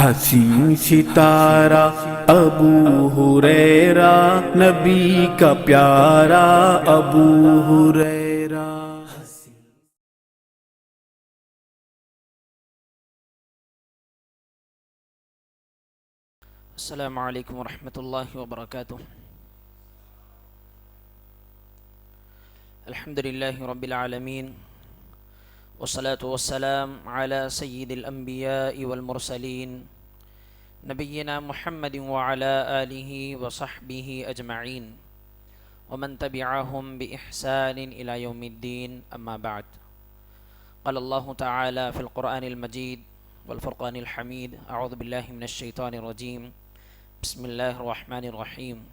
حسین ستارہ ابو ہریرہ، نبی کا پیارا ابو ہریرہ۔ السلام علیکم ورحمۃ اللہ وبرکاتہ۔ الحمد للہ رب العالمین، والصلاة والسلام على سید الانبیاء والمرسلین، نبینا محمد وعلى آلہ وصحبہ اجمعین، ومن تبعہم بإحسان الى یوم الدین، اما بعد۔ قال اللہ تعالی فی القرآن المجید والفرقان الحمید، اعوذ باللہ من الشیطان الرجیم، بسم اللہ الرحمن الرحیم۔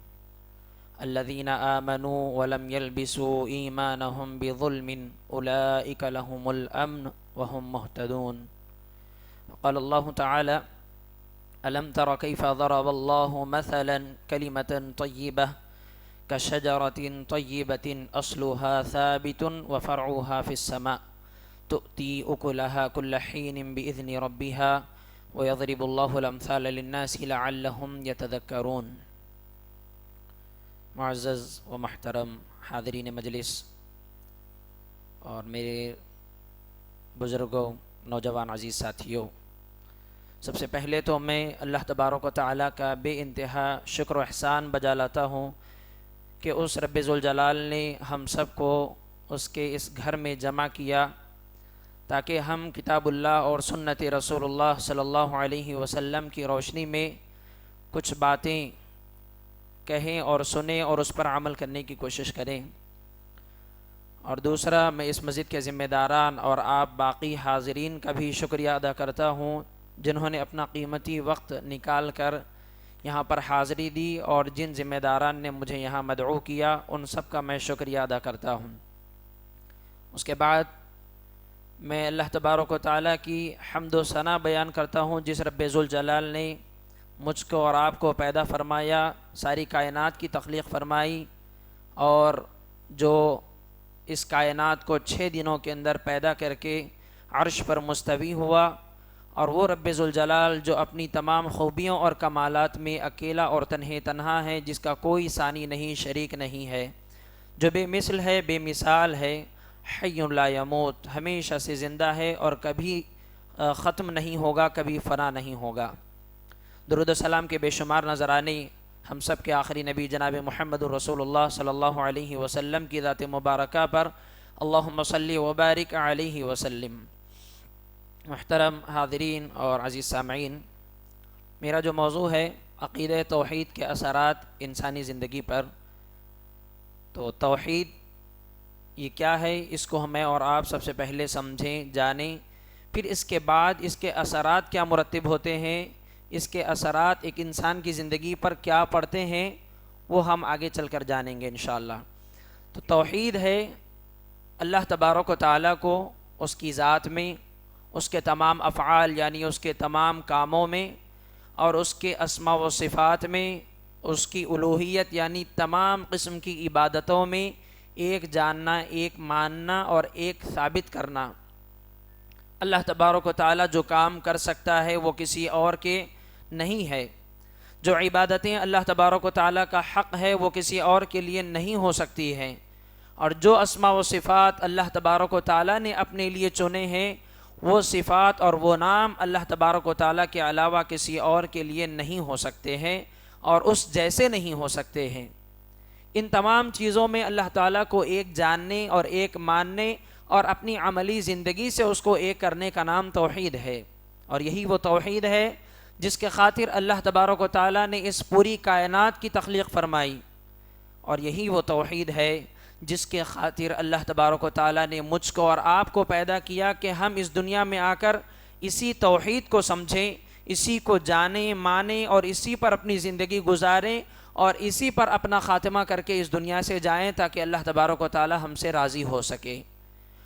الذین آمنوا ولم يلبسوا ایمانهم بظلم اولئک لهم الامن وهم مهتدون۔ قال اللہ تعالی الم تر کیف ضرب اللہ مثلا کلمة طیبة كشجرة طیبة اصلها ثابت وفرعها في السماء تؤتی اکلها كل حین بإذن ربها ويضرب الله الامثال للناس لعلهم يتذكرون۔ معزز و محترم حاضرین مجلس اور میرے بزرگوں، نوجوان عزیز ساتھیوں، سب سے پہلے تو میں اللہ تبارک و تعالیٰ کا بے انتہا شکر و احسان بجا لاتا ہوں کہ اس رب ذوالجلال نے ہم سب کو اس کے اس گھر میں جمع کیا تاکہ ہم کتاب اللہ اور سنت رسول اللہ صلی اللہ علیہ وسلم کی روشنی میں کچھ باتیں کہیں اور سنیں اور اس پر عمل کرنے کی کوشش کریں۔ اور دوسرا، میں اس مسجد کے ذمہ داران اور آپ باقی حاضرین کا بھی شکریہ ادا کرتا ہوں جنہوں نے اپنا قیمتی وقت نکال کر یہاں پر حاضری دی، اور جن ذمہ داران نے مجھے یہاں مدعو کیا ان سب کا میں شکریہ ادا کرتا ہوں۔ اس کے بعد میں اللہ تبارک و تعالیٰ کی حمد و ثنا بیان کرتا ہوں جس رب ذوالجلال نے مجھ کو اور آپ کو پیدا فرمایا، ساری کائنات کی تخلیق فرمائی، اور جو اس کائنات کو 6 دنوں کے اندر پیدا کر کے عرش پر مستوی ہوا، اور وہ رب ذوالجلال جو اپنی تمام خوبیوں اور کمالات میں اکیلا اور تنہا ہے، جس کا کوئی ثانی نہیں، شریک نہیں ہے، جو بے مثل ہے، بے مثال ہے، حی لا یموت، ہمیشہ سے زندہ ہے اور کبھی ختم نہیں ہوگا، کبھی فنا نہیں ہوگا۔ درود و سلام کے بے شمار نذرانے ہم سب کے آخری نبی جناب محمد رسول اللہ صلی اللہ علیہ وسلم کی ذات مبارکہ پر اللہم صلی وبارک علیہ وسلم۔ محترم حاضرین اور عزیز سامعین، میرا جو موضوع ہے عقیدہ توحید کے اثرات انسانی زندگی پر، تو توحید یہ کیا ہے، اس کو میں اور آپ سب سے پہلے سمجھیں، جانیں، پھر اس کے بعد اس کے اثرات کیا مرتب ہوتے ہیں، اس کے اثرات ایک انسان کی زندگی پر کیا پڑتے ہیں، وہ ہم آگے چل کر جانیں گے انشاءاللہ۔ تو توحید ہے اللہ تبارک و تعالیٰ کو اس کی ذات میں، اس کے تمام افعال یعنی اس کے تمام کاموں میں، اور اس کے اسماء و صفات میں، اس کی الوہیت یعنی تمام قسم کی عبادتوں میں ایک جاننا، ایک ماننا اور ایک ثابت کرنا۔ اللہ تبارک و تعالیٰ جو کام کر سکتا ہے وہ کسی اور کے نہیں ہے، جو عبادتیں اللہ تبارک و تعالیٰ کا حق ہے وہ کسی اور کے لیے نہیں ہو سکتی ہیں، اور جو اسماء و صفات اللہ تبارک و تعالیٰ نے اپنے لیے چنے ہیں، وہ صفات اور وہ نام اللہ تبارک و تعالیٰ کے علاوہ کسی اور کے لیے نہیں ہو سکتے ہیں اور اس جیسے نہیں ہو سکتے ہیں۔ ان تمام چیزوں میں اللہ تعالیٰ کو ایک جاننے اور ایک ماننے اور اپنی عملی زندگی سے اس کو ایک کرنے کا نام توحید ہے، اور یہی وہ توحید ہے جس کے خاطر اللہ تبارک و تعالیٰ نے اس پوری کائنات کی تخلیق فرمائی، اور یہی وہ توحید ہے جس کے خاطر اللہ تبارک و تعالیٰ نے مجھ کو اور آپ کو پیدا کیا کہ ہم اس دنیا میں آ کر اسی توحید کو سمجھیں، اسی کو جانیں، مانیں اور اسی پر اپنی زندگی گزاریں، اور اسی پر اپنا خاتمہ کر کے اس دنیا سے جائیں تاکہ اللہ تبارک و تعالیٰ ہم سے راضی ہو سکے۔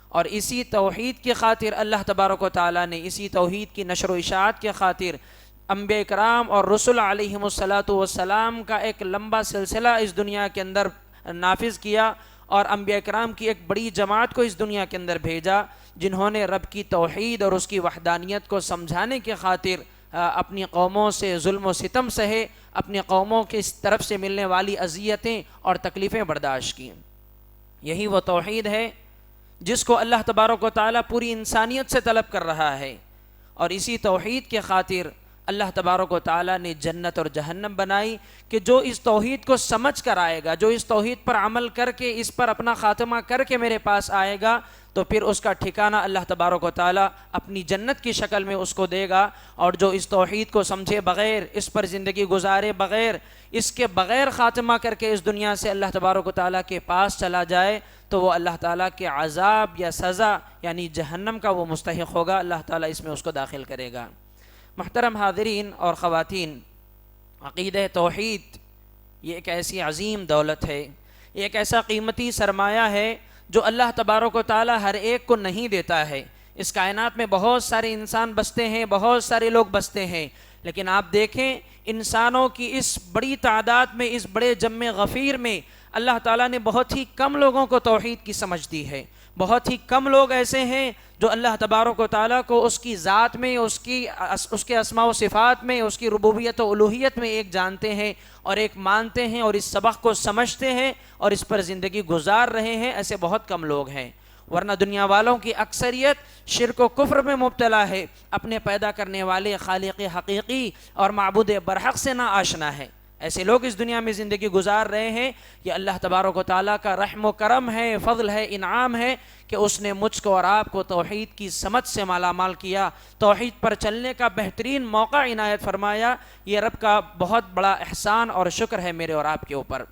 اور اسی توحید کی خاطر اللہ تبارک و تعالیٰ نے، اسی توحید کی نشر و اشاعت کے خاطر انبیاء کرام اور رسل علیہم السلام کا ایک لمبا سلسلہ اس دنیا کے اندر نافذ کیا، اور انبیاء کرام کی ایک بڑی جماعت کو اس دنیا کے اندر بھیجا جنہوں نے رب کی توحید اور اس کی وحدانیت کو سمجھانے کی خاطر اپنی قوموں سے ظلم و ستم سہے، اپنی قوموں کی اس طرف سے ملنے والی اذیتیں اور تکلیفیں برداشت کیں۔ یہی وہ توحید ہے جس کو اللہ تبارک و تعالیٰ پوری انسانیت سے طلب کر رہا ہے، اور اسی توحید کے خاطر اللہ تبارک و تعالیٰ نے جنت اور جہنم بنائی کہ جو اس توحید کو سمجھ کر آئے گا، جو اس توحید پر عمل کر کے اس پر اپنا خاتمہ کر کے میرے پاس آئے گا، تو پھر اس کا ٹھکانہ اللہ تبارک و تعالیٰ اپنی جنت کی شکل میں اس کو دے گا، اور جو اس توحید کو سمجھے بغیر، اس پر زندگی گزارے بغیر، اس کے بغیر خاتمہ کر کے اس دنیا سے اللہ تبارک و تعالیٰ کے پاس چلا جائے، تو وہ اللہ تعالیٰ کے عذاب یا سزا یعنی جہنم کا وہ مستحق ہوگا، اللہ تعالیٰ اس میں اس کو داخل کرے گا۔ محترم حاضرین اور خواتین، عقیدہ توحید یہ ایک ایسی عظیم دولت ہے، یہ ایک ایسا قیمتی سرمایہ ہے جو اللہ تبارک و تعالیٰ ہر ایک کو نہیں دیتا ہے۔ اس کائنات میں بہت سارے انسان بستے ہیں، بہت سارے لوگ بستے ہیں، لیکن آپ دیکھیں انسانوں کی اس بڑی تعداد میں، اس بڑے جم غفیر میں اللہ تعالیٰ نے بہت ہی کم لوگوں کو توحید کی سمجھ دی ہے۔ بہت ہی کم لوگ ایسے ہیں جو اللہ تبارک و تعالیٰ کو اس کی ذات میں، اس کے اسماء و صفات میں، اس کی ربوبیت و الوہیت میں ایک جانتے ہیں اور ایک مانتے ہیں، اور اس سبق کو سمجھتے ہیں اور اس پر زندگی گزار رہے ہیں۔ ایسے بہت کم لوگ ہیں، ورنہ دنیا والوں کی اکثریت شرک و کفر میں مبتلا ہے، اپنے پیدا کرنے والے خالق حقیقی اور معبود برحق سے نا آشنا ہے۔ ایسے لوگ اس دنیا میں زندگی گزار رہے ہیں۔ یہ اللہ تبارک و تعالیٰ کا رحم و کرم ہے، فضل ہے، انعام ہے کہ اس نے مجھ کو اور آپ کو توحید کی سمجھ سے مالا مال کیا، توحید پر چلنے کا بہترین موقع عنایت فرمایا۔ یہ رب کا بہت بڑا احسان اور شکر ہے میرے اور آپ کے اوپر۔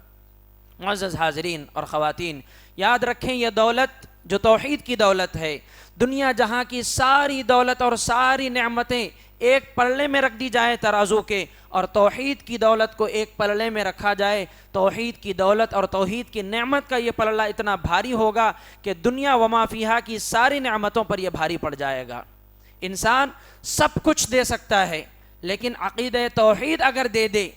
معزز حاضرین اور خواتین، یاد رکھیں یہ دولت جو توحید کی دولت ہے، دنیا جہاں کی ساری دولت اور ساری نعمتیں ایک پلڑے میں رکھ دی جائے ترازو کے، اور توحید کی دولت کو ایک پلڑے میں رکھا جائے، توحید کی دولت اور توحید کی نعمت کا یہ پلڑا اتنا بھاری ہوگا کہ دنیا وما فیہا کی ساری نعمتوں پر یہ بھاری پڑ جائے گا۔ انسان سب کچھ دے سکتا ہے، لیکن عقیدہ توحید اگر دے دے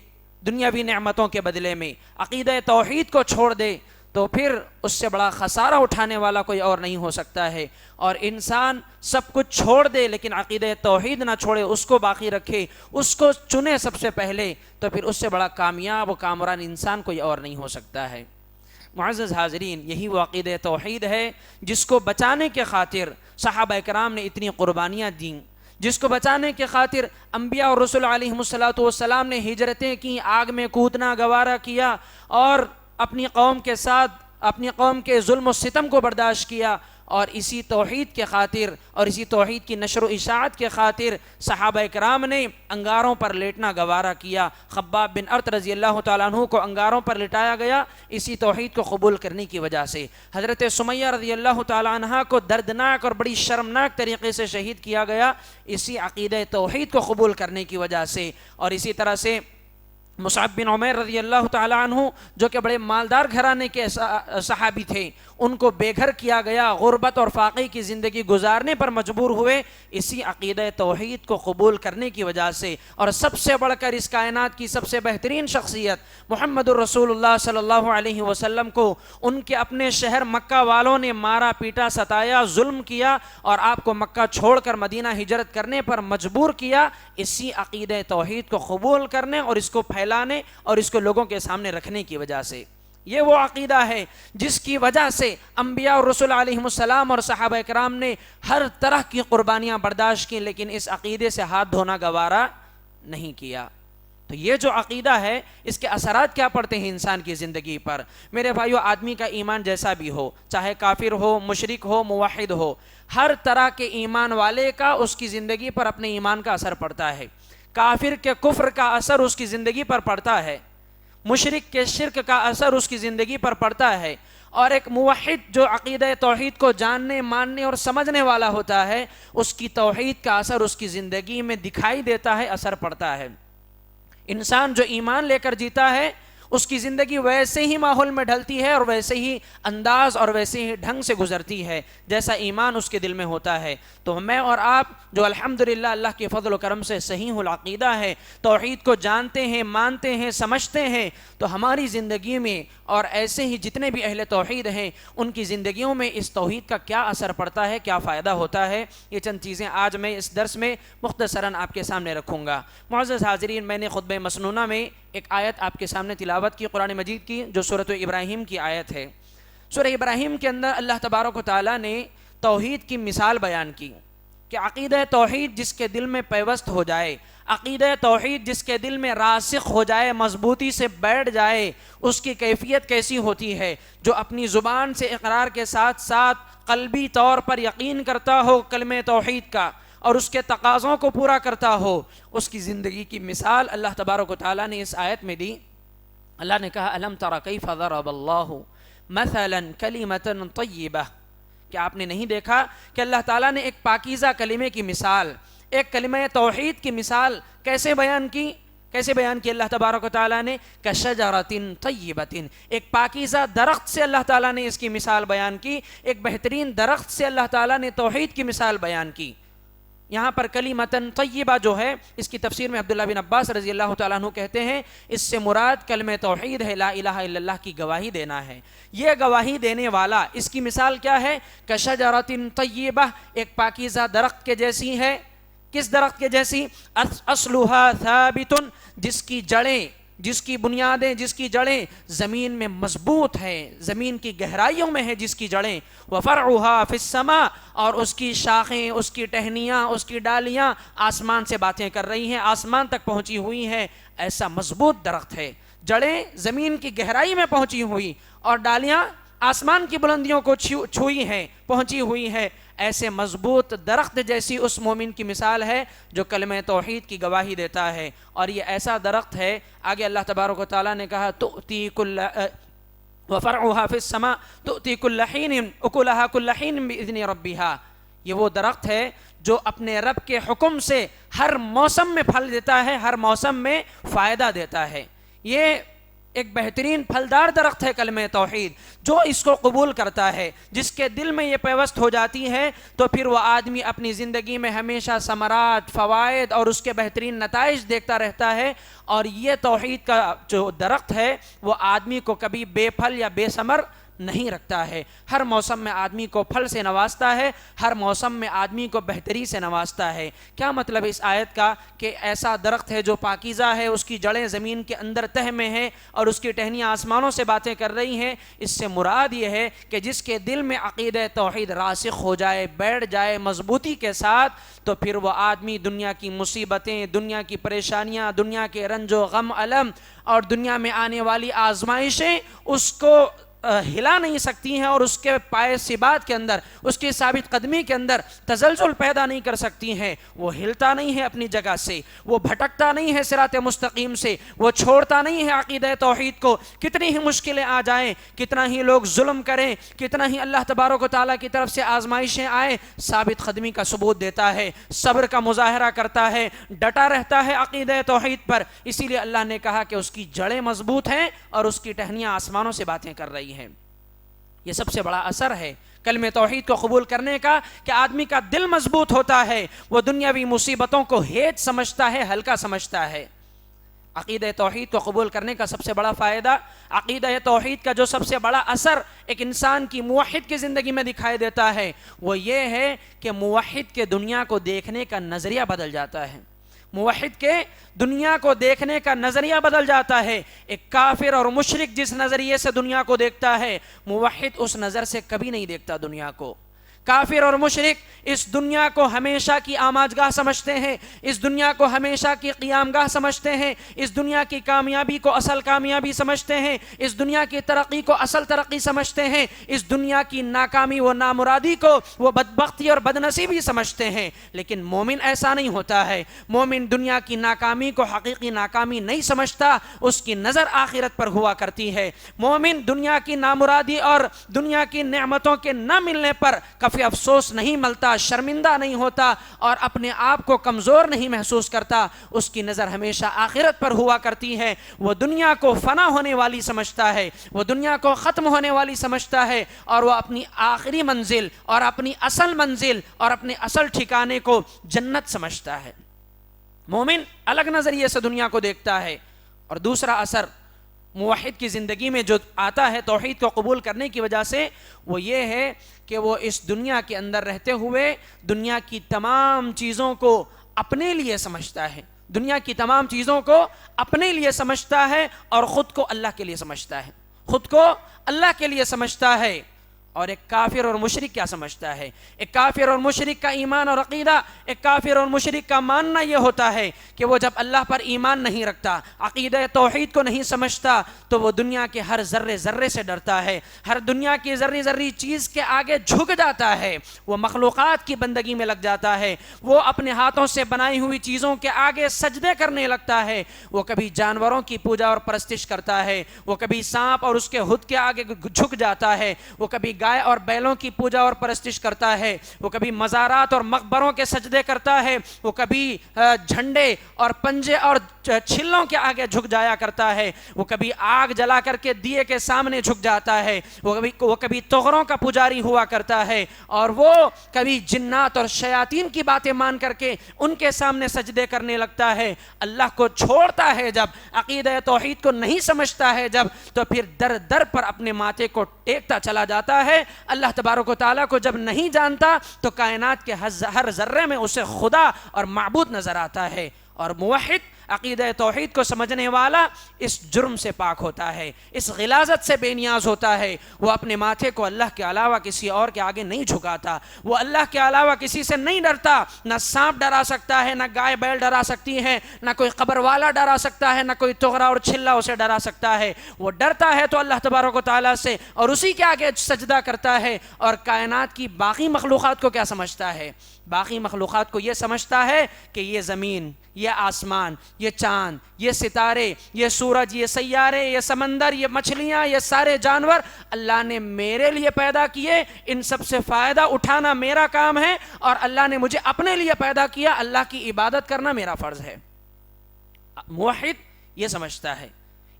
دنیاوی نعمتوں کے بدلے میں، عقیدہ توحید کو چھوڑ دے، تو پھر اس سے بڑا خسارہ اٹھانے والا کوئی اور نہیں ہو سکتا ہے۔ اور انسان سب کچھ چھوڑ دے لیکن عقیدہ توحید نہ چھوڑے، اس کو باقی رکھے، اس کو چنے سب سے پہلے، تو پھر اس سے بڑا کامیاب و کامران انسان کوئی اور نہیں ہو سکتا ہے۔ معزز حاضرین، یہی وہ عقیدہ توحید ہے جس کو بچانے کے خاطر صحابہ کرام نے اتنی قربانیاں دیں، جس کو بچانے کے خاطر انبیاء اور رسول علیہم السلام نے ہجرتیں کی، آگ میں کودنا گوارا کیا، اور اپنی قوم کے ساتھ اپنی قوم کے ظلم و ستم کو برداشت کیا، اور اسی توحید کے خاطر اور اسی توحید کی نشر و اشاعت کے خاطر صحابہ کرام نے انگاروں پر لیٹنا گوارا کیا۔ خباب بن ارت رضی اللہ تعالیٰ عنہ کو انگاروں پر لٹایا گیا اسی توحید کو قبول کرنے کی وجہ سے۔ حضرت سمیہ رضی اللہ تعالیٰ عنہ کو دردناک اور بڑی شرمناک طریقے سے شہید کیا گیا اسی عقیدہ توحید کو قبول کرنے کی وجہ سے۔ اور اسی طرح سے مصعب بن عمیر رضی اللہ تعالیٰ عنہ جو کہ بڑے مالدار گھرانے کے صحابی تھے، ان کو بے گھر کیا گیا، غربت اور فاقے کی زندگی گزارنے پر مجبور ہوئے اسی عقیدہ توحید کو قبول کرنے کی وجہ سے۔ اور سب سے بڑھ کر اس کائنات کی سب سے بہترین شخصیت محمد الرسول اللہ صلی اللہ علیہ وسلم کو ان کے اپنے شہر مکہ والوں نے مارا پیٹا ستایا ظلم کیا اور آپ کو مکہ چھوڑ کر مدینہ ہجرت کرنے پر مجبور کیا اسی عقیدہ توحید کو قبول کرنے اور اس کو پھیلانے اور اس کو لوگوں کے سامنے رکھنے کی وجہ سے۔ یہ وہ عقیدہ ہے جس کی وجہ سے انبیاء اور رسول علیہ السلام اور صحابہ کرام نے ہر طرح کی قربانیاں برداشت کی، لیکن اس عقیدے سے ہاتھ دھونا گوارا نہیں کیا۔ تو یہ جو عقیدہ ہے اس کے اثرات کیا پڑتے ہیں انسان کی زندگی پر؟ میرے بھائیو، آدمی کا ایمان جیسا بھی ہو، چاہے کافر ہو، مشرک ہو، موحد ہو، ہر طرح کے ایمان والے کا اس کی زندگی پر اپنے ایمان کا اثر پڑتا ہے۔ کافر کے کفر کا اثر اس کی زندگی پر پڑتا ہے، مشرک کے شرک کا اثر اس کی زندگی پر پڑتا ہے، اور ایک موحد جو عقیدہ توحید کو جاننے، ماننے اور سمجھنے والا ہوتا ہے اس کی توحید کا اثر اس کی زندگی میں دکھائی دیتا ہے، اثر پڑتا ہے۔ انسان جو ایمان لے کر جیتا ہے اس کی زندگی ویسے ہی ماحول میں ڈھلتی ہے اور ویسے ہی انداز اور ویسے ہی ڈھنگ سے گزرتی ہے جیسا ایمان اس کے دل میں ہوتا ہے۔ تو میں اور آپ جو الحمدللہ اللہ کے فضل و کرم سے صحیح العقیدہ ہے، توحید کو جانتے ہیں، مانتے ہیں، سمجھتے ہیں، تو ہماری زندگی میں اور ایسے ہی جتنے بھی اہل توحید ہیں ان کی زندگیوں میں اس توحید کا کیا اثر پڑتا ہے، کیا فائدہ ہوتا ہے، یہ چند چیزیں آج میں اس درس میں مختصراً آپ کے سامنے رکھوں گا۔ معزز حاضرین، میں نے خطبہ مسنونہ میں ایک آیت آپ کے سامنے تلاوت کی قرآن مجید کی، جو سورۃ ابراہیم کی آیت ہے۔ سورہ ابراہیم کے اندر اللہ تبارک و تعالیٰ نے توحید کی مثال بیان کی کہ عقیدہ توحید جس کے دل میں پیوست ہو جائے، عقیدہ توحید جس کے دل میں راسخ ہو جائے، مضبوطی سے بیٹھ جائے، اس کی کیفیت کیسی ہوتی ہے؟ جو اپنی زبان سے اقرار کے ساتھ ساتھ قلبی طور پر یقین کرتا ہو کلمہ توحید کا اور اس کے تقاضوں کو پورا کرتا ہو، اس کی زندگی کی مثال اللہ تبارک و تعالیٰ نے اس آیت میں دی۔ اللہ نے کہا الم تر کیف ضرب اللہ مثلا کلمۃ طیبہ، کہ آپ نے نہیں دیکھا کہ اللہ تعالیٰ نے ایک پاکیزہ کلمے کی مثال، ایک کلمہ توحید کی مثال کیسے بیان کی؟ کیسے بیان کی اللہ تبارک و تعالیٰ نے؟ کشجرۃ طیبۃ، ایک پاکیزہ درخت سے اللہ تعالیٰ نے اس کی مثال بیان کی، ایک بہترین درخت سے اللہ تعالیٰ نے توحید کی مثال بیان کی۔ یہاں پر کلمۃ طیبہ جو ہے، اس کی تفسیر میں عبداللہ بن عباس رضی اللہ تعالیٰ عنہ کہتے ہیں اس سے مراد کلمہ توحید ہے، لا الہ الا اللہ کی گواہی دینا ہے۔ یہ گواہی دینے والا، اس کی مثال کیا ہے؟ کشجرۃ طیبہ، ایک پاکیزہ درخت کے جیسی ہے۔ کس درخت کے جیسی؟ اصلھا ثابت، جس کی جڑیں، جس کی بنیادیں، جس کی جڑیں زمین میں مضبوط ہیں، زمین کی گہرائیوں میں ہے جس کی جڑیں، وفرعھا فی السماء، اور اس کی شاخیں، اس کی ٹہنیاں، اس کی ڈالیاں آسمان سے باتیں کر رہی ہیں، آسمان تک پہنچی ہوئی ہیں۔ ایسا مضبوط درخت ہے، جڑیں زمین کی گہرائی میں پہنچی ہوئی اور ڈالیاں آسمان کی بلندیوں کو چھوئی ہیں، پہنچی ہوئی ہے۔ ایسے مضبوط درخت جیسی اس مومن کی مثال ہے جو کلمہ توحید کی گواہی دیتا ہے، اور یہ ایسا درخت ہے۔ آگے اللہ تبارک و تعالیٰ نے کہا تؤتی کل وفرعھا فی السماء تؤتی کل حین اکلھا کل حین باذن ربھا، یہ وہ درخت ہے جو اپنے رب کے حکم سے ہر موسم میں پھل دیتا ہے، ہر موسم میں فائدہ دیتا ہے۔ یہ ایک بہترین پھلدار درخت ہے کلمہ توحید، جو اس کو قبول کرتا ہے، جس کے دل میں یہ پیوست ہو جاتی ہے، تو پھر وہ آدمی اپنی زندگی میں ہمیشہ ثمرات، فوائد اور اس کے بہترین نتائج دیکھتا رہتا ہے۔ اور یہ توحید کا جو درخت ہے وہ آدمی کو کبھی بے پھل یا بے ثمر نہیں رکھتا ہے، ہر موسم میں آدمی کو پھل سے نوازتا ہے، ہر موسم میں آدمی کو بہتری سے نوازتا ہے۔ کیا مطلب اس آیت کا؟ کہ ایسا درخت ہے جو پاکیزہ ہے، اس کی جڑیں زمین کے اندر تہ میں ہیں اور اس کی ٹہنیاں آسمانوں سے باتیں کر رہی ہیں۔ اس سے مراد یہ ہے کہ جس کے دل میں عقیدہ توحید راسخ ہو جائے، بیٹھ جائے مضبوطی کے ساتھ، تو پھر وہ آدمی دنیا کی مصیبتیں، دنیا کی پریشانیاں، دنیا کے رنج و غم الم اور دنیا میں آنے والی آزمائشیں اس کو ہلا نہیں سکتی ہیں، اور اس کے پائے ثبات کے اندر، اس کی ثابت قدمی کے اندر تزلزل پیدا نہیں کر سکتی ہیں۔ وہ ہلتا نہیں ہے اپنی جگہ سے، وہ بھٹکتا نہیں ہے صراط مستقیم سے، وہ چھوڑتا نہیں ہے عقیدہ توحید کو۔ کتنی ہی مشکلیں آ جائیں، کتنا ہی لوگ ظلم کریں، کتنا ہی اللہ تبارک و تعالیٰ کی طرف سے آزمائشیں آئیں، ثابت قدمی کا ثبوت دیتا ہے، صبر کا مظاہرہ کرتا ہے، ڈٹا رہتا ہے عقیدہ توحید پر۔ اسی لیے اللہ نے کہا کہ اس کی جڑیں مضبوط ہیں اور اس کی ٹہنیاں آسمانوں سے باتیں کر رہی ہیں۔ یہ سب سے بڑا اثر ہے کلمہ توحید کو قبول کرنے کا، کہ آدمی کا دل مضبوط ہوتا ہے، وہ دنیاوی مصیبتوں کو ہیج سمجھتا ہے، ہلکا سمجھتا ہے۔ عقیدہ توحید کو قبول کرنے کا سب سے بڑا فائدہ، عقیدہ توحید کا جو سب سے بڑا اثر ایک انسان کی موحد کی زندگی میں دکھائی دیتا ہے، وہ یہ ہے کہ موحد کے دنیا کو دیکھنے کا نظریہ بدل جاتا ہے۔ موحد کے دنیا کو دیکھنے کا نظریہ بدل جاتا ہے۔ ایک کافر اور مشرک جس نظریے سے دنیا کو دیکھتا ہے، موحد اس نظر سے کبھی نہیں دیکھتا دنیا کو۔ کافر اور مشرک اس دنیا کو ہمیشہ کی آماجگاہ سمجھتے ہیں، اس دنیا کو ہمیشہ کی قیام گاہ سمجھتے ہیں، اس دنیا کی کامیابی کو اصل کامیابی سمجھتے ہیں، اس دنیا کی ترقی کو اصل ترقی سمجھتے ہیں، اس دنیا کی ناکامی و نامرادی کو وہ بدبختی اور بدنصیبی سمجھتے ہیں۔ لیکن مومن ایسا نہیں ہوتا ہے۔ مومن دنیا کی ناکامی کو حقیقی ناکامی نہیں سمجھتا، اس کی نظر آخرت پر ہوا کرتی ہے۔ مومن دنیا کی نامرادی اور دنیا کی نعمتوں کے نہ ملنے پر اضافی افسوس نہیں ملتا، شرمندہ نہیں ہوتا اور اپنے آپ کو کمزور نہیں محسوس کرتا، اس کی نظر ہمیشہ آخرت پر ہوا کرتی ہے۔ وہ دنیا کو فنا ہونے والی سمجھتا ہے، وہ دنیا کو ختم ہونے والی سمجھتا ہے، اور وہ اپنی آخری منزل اور اپنی اصل منزل اور اپنے اصل ٹھکانے کو جنت سمجھتا ہے۔ مومن الگ نظریے سے دنیا کو دیکھتا ہے۔ اور دوسرا اثر موحد کی زندگی میں جو آتا ہے توحید کو قبول کرنے کی وجہ سے، وہ یہ ہے کہ وہ اس دنیا کے اندر رہتے ہوئے دنیا کی تمام چیزوں کو اپنے لیے سمجھتا ہے، دنیا کی تمام چیزوں کو اپنے لیے سمجھتا ہے اور خود کو اللہ کے لیے سمجھتا ہے، خود کو اللہ کے لیے سمجھتا ہے۔ اور ایک کافر اور مشرک کیا سمجھتا ہے؟ ایک کافر اور مشرک کا ایمان اور عقیدہ، ایک کافر اور مشرک کا ماننا یہ ہوتا ہے کہ وہ جب اللہ پر ایمان نہیں رکھتا، عقیدہ توحید کو نہیں سمجھتا، تو وہ دنیا کے ہر ذرے ذرے سے ڈرتا ہے، ہر دنیا کی ذری ذری چیز کے آگے جھک جاتا ہے، وہ مخلوقات کی بندگی میں لگ جاتا ہے، وہ اپنے ہاتھوں سے بنائی ہوئی چیزوں کے آگے سجدے کرنے لگتا ہے، وہ کبھی جانوروں کی پوجا اور پرستش کرتا ہے، وہ کبھی سانپ اور اس کے ہد کے آگے جھک جاتا ہے، وہ کبھی گائے اور بیلوں کی پوجا اور پرستش کرتا ہے، وہ کبھی مزارات اور مقبروں کے سجدے کرتا ہے، وہ کبھی جھنڈے اور پنجے اور چھلوں کے آگے جھک جایا کرتا ہے، وہ کبھی آگ جلا کر کے دیے کے سامنے جھک جاتا ہے، وہ کبھی طغروں کا پجاری ہوا کرتا ہے، اور وہ کبھی جنات اور شیاطین کی باتیں مان کر کے ان کے سامنے سجدے کرنے لگتا ہے۔ اللہ کو چھوڑتا ہے جب، عقیدہ توحید کو نہیں سمجھتا ہے جب، تو پھر در در پر اپنے ماتھے کو ٹیکتا چلا جاتا ہے۔ اللہ تبارک و تعالیٰ کو جب نہیں جانتا تو کائنات کے ہر ذرے میں اسے خدا اور معبود نظر آتا ہے۔ اور موحد عقیدہ توحید کو سمجھنے والا اس جرم سے پاک ہوتا ہے، اس غلاظت سے بے نیاز ہوتا ہے، وہ اپنے ماتھے کو اللہ کے علاوہ کسی اور کے آگے نہیں جھکاتا، وہ اللہ کے علاوہ کسی سے نہیں ڈرتا، نہ سانپ ڈرا سکتا ہے، نہ گائے بیل ڈرا سکتی ہے، نہ کوئی قبر والا ڈرا سکتا ہے، نہ کوئی طغرا اور چھلا اسے ڈرا سکتا ہے۔ وہ ڈرتا ہے تو اللہ تبارک و تعالیٰ سے، اور اسی کے آگے سجدہ کرتا ہے۔ اور کائنات کی باقی مخلوقات کو کیا سمجھتا ہے؟ باقی مخلوقات کو یہ سمجھتا ہے کہ یہ زمین، یہ آسمان، یہ چاند، یہ ستارے، یہ سورج، یہ سیارے، یہ سمندر، یہ مچھلیاں، یہ سارے جانور اللہ نے میرے لیے پیدا کیے، ان سب سے فائدہ اٹھانا میرا کام ہے، اور اللہ نے مجھے اپنے لیے پیدا کیا، اللہ کی عبادت کرنا میرا فرض ہے۔ موحد یہ سمجھتا ہے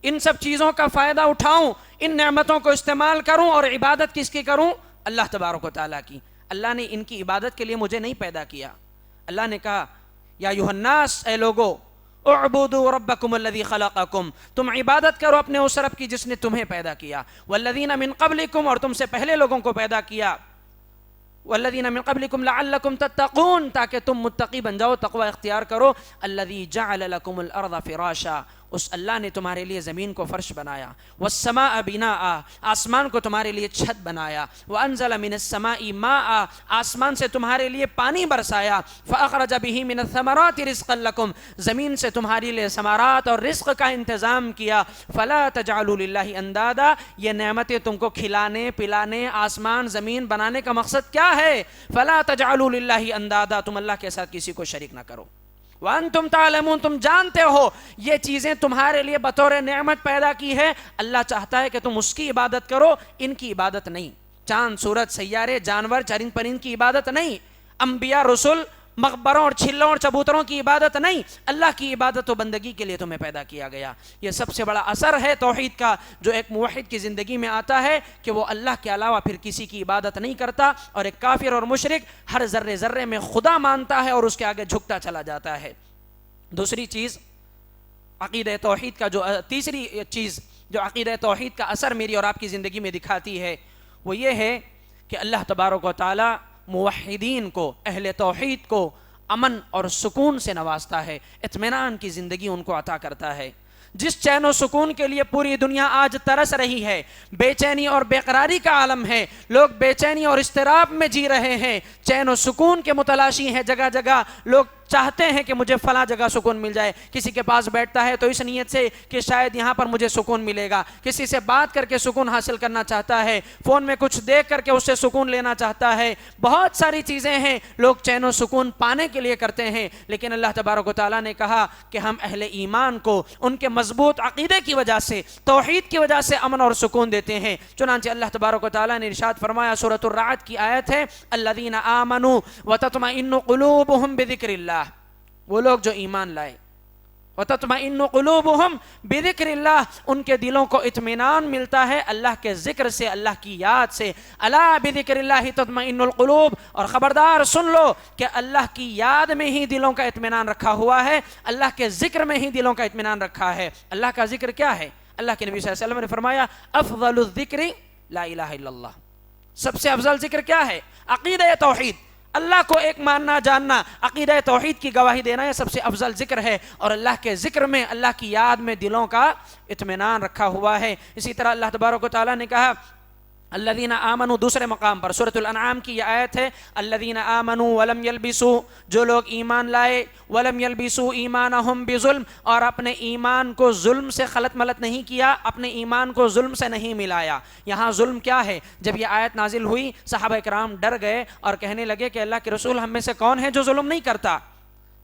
ان سب چیزوں کا فائدہ اٹھاؤں، ان نعمتوں کو استعمال کروں، اور عبادت کس کی کروں؟ اللہ تبارک و تعالیٰ کی۔ اللہ نے ان کی عبادت کے لیے مجھے نہیں پیدا کیا۔ اللہ نے کہا یا ایھا الناس، اے لوگو، اعبدوا ربکم الذی خلقکم، تم عبادت کرو اپنے اس رب کی جس نے تمہیں پیدا کیا، والذین من قبلکم، اور تم سے پہلے لوگوں کو پیدا کیا، والذین من قبلکم لعلکم تتقون، تاکہ تم متقی بن جاؤ، تقوی اختیار کرو۔ الذی جعل لکم الارض فراشا، اس اللہ نے تمہارے لیے زمین کو فرش بنایا، والسماء بناء، آسمان کو تمہارے لیے چھت بنایا، وانزل من السماء ماء، آسمان سے تمہارے لیے پانی برسایا، فاخرج به من الثمرات رزقا لکم، زمین سے تمہارے لیے ثمرات اور رزق کا انتظام کیا۔ فلا تجعلوا للہ اندادا، یہ نعمتیں تم کو کھلانے پلانے آسمان زمین بنانے کا مقصد کیا ہے؟ فلا تجعلوا للہ اندادا، تم اللہ کے ساتھ کسی کو شریک نہ کرو۔ وانتم تعلمون، تم جانتے ہو یہ چیزیں تمہارے لیے بطور نعمت پیدا کی ہے، اللہ چاہتا ہے کہ تم اس کی عبادت کرو، ان کی عبادت نہیں۔ چاند، سورج، سیارے، جانور، چرند پرند کی عبادت نہیں، انبیاء، رسل، مقبروں اور چھلوں اور چبوتروں کی عبادت نہیں، اللہ کی عبادت و بندگی کے لیے تمہیں پیدا کیا گیا۔ یہ سب سے بڑا اثر ہے توحید کا جو ایک موحد کی زندگی میں آتا ہے کہ وہ اللہ کے علاوہ پھر کسی کی عبادت نہیں کرتا، اور ایک کافر اور مشرک ہر ذرے ذرے میں خدا مانتا ہے اور اس کے آگے جھکتا چلا جاتا ہے۔ دوسری چیز عقیدہ توحید کا تیسری چیز جو عقیدہ توحید کا اثر میری اور آپ کی زندگی میں دکھاتی ہے، وہ یہ ہے کہ اللہ تبارک و تعالی موحدین کو، اہل توحید کو امن اور سکون سے نوازتا ہے، اطمینان کی زندگی ان کو عطا کرتا ہے۔ جس چین و سکون کے لیے پوری دنیا آج ترس رہی ہے، بے چینی اور بے قراری کا عالم ہے، لوگ بے چینی اور اضطراب میں جی رہے ہیں، چین و سکون کے متلاشی ہیں، جگہ جگہ لوگ چاہتے ہیں کہ مجھے فلاں جگہ سکون مل جائے. کسی کے پاس بیٹھتا ہے تو اس نیت سے کہ شاید یہاں پر مجھے سکون ملے گا. کسی سے بات کر کے سکون حاصل کرنا چاہتا ہے, فون میں کچھ دیکھ کر کے اس سے سکون لینا چاہتا ہے. بہت ساری چیزیں ہیں لوگ چین و سکون پانے کے لیے کرتے ہیں. لیکن اللہ تبارک و تعالیٰ نے کہا کہ ہم اہل ایمان کو ان کے مضبوط عقیدے کی وجہ سے, توحید کی وجہ سے امن اور سکون دیتے ہیں. چنانچہ اللہ تبارک و تعالیٰ نے ارشاد فرمایا, سورۃ الرعد کی آیت ہے, الذین آمنوا وتطمئن قلوبهم بذکر اللہ, وہ لوگ جو ایمان لائے, وتطمئن قلوبهم بذکر اللہ, ان کے دلوں کو اطمینان ملتا ہے اللہ کے ذکر سے, اللہ کی یاد سے. الا بذکر اللہ تطمئن القلوب, اور خبردار سن لو کہ اللہ کی یاد میں ہی دلوں کا اطمینان رکھا ہوا ہے, اللہ کے ذکر میں ہی دلوں کا اطمینان رکھا ہے. اللہ کا ذکر کیا ہے؟ اللہ کے نبی صلی اللہ علیہ وسلم نے فرمایا, افضل الذکر لا الہ الا اللہ, سب سے افضل ذکر کیا ہے؟ عقیدہ توحید, اللہ کو ایک ماننا جاننا, عقیدہ توحید کی گواہی دینا, یہ سب سے افضل ذکر ہے. اور اللہ کے ذکر میں, اللہ کی یاد میں دلوں کا اطمینان رکھا ہوا ہے. اسی طرح اللہ تبارک و تعالیٰ نے کہا الذین آمنوا, دوسرے مقام پر سورۃ الانعام کی یہ آیت ہے, الذین آمنوا ولم یلبسوا, جو لوگ ایمان لائے, ولم یلبسوا ایمانہم بظلم, اور اپنے ایمان کو ظلم سے خلط ملط نہیں کیا, اپنے ایمان کو ظلم سے نہیں ملایا. یہاں ظلم کیا ہے؟ جب یہ آیت نازل ہوئی صحابہ کرام ڈر گئے اور کہنے لگے کہ اللہ کے رسول, ہم میں سے کون ہے جو ظلم نہیں کرتا؟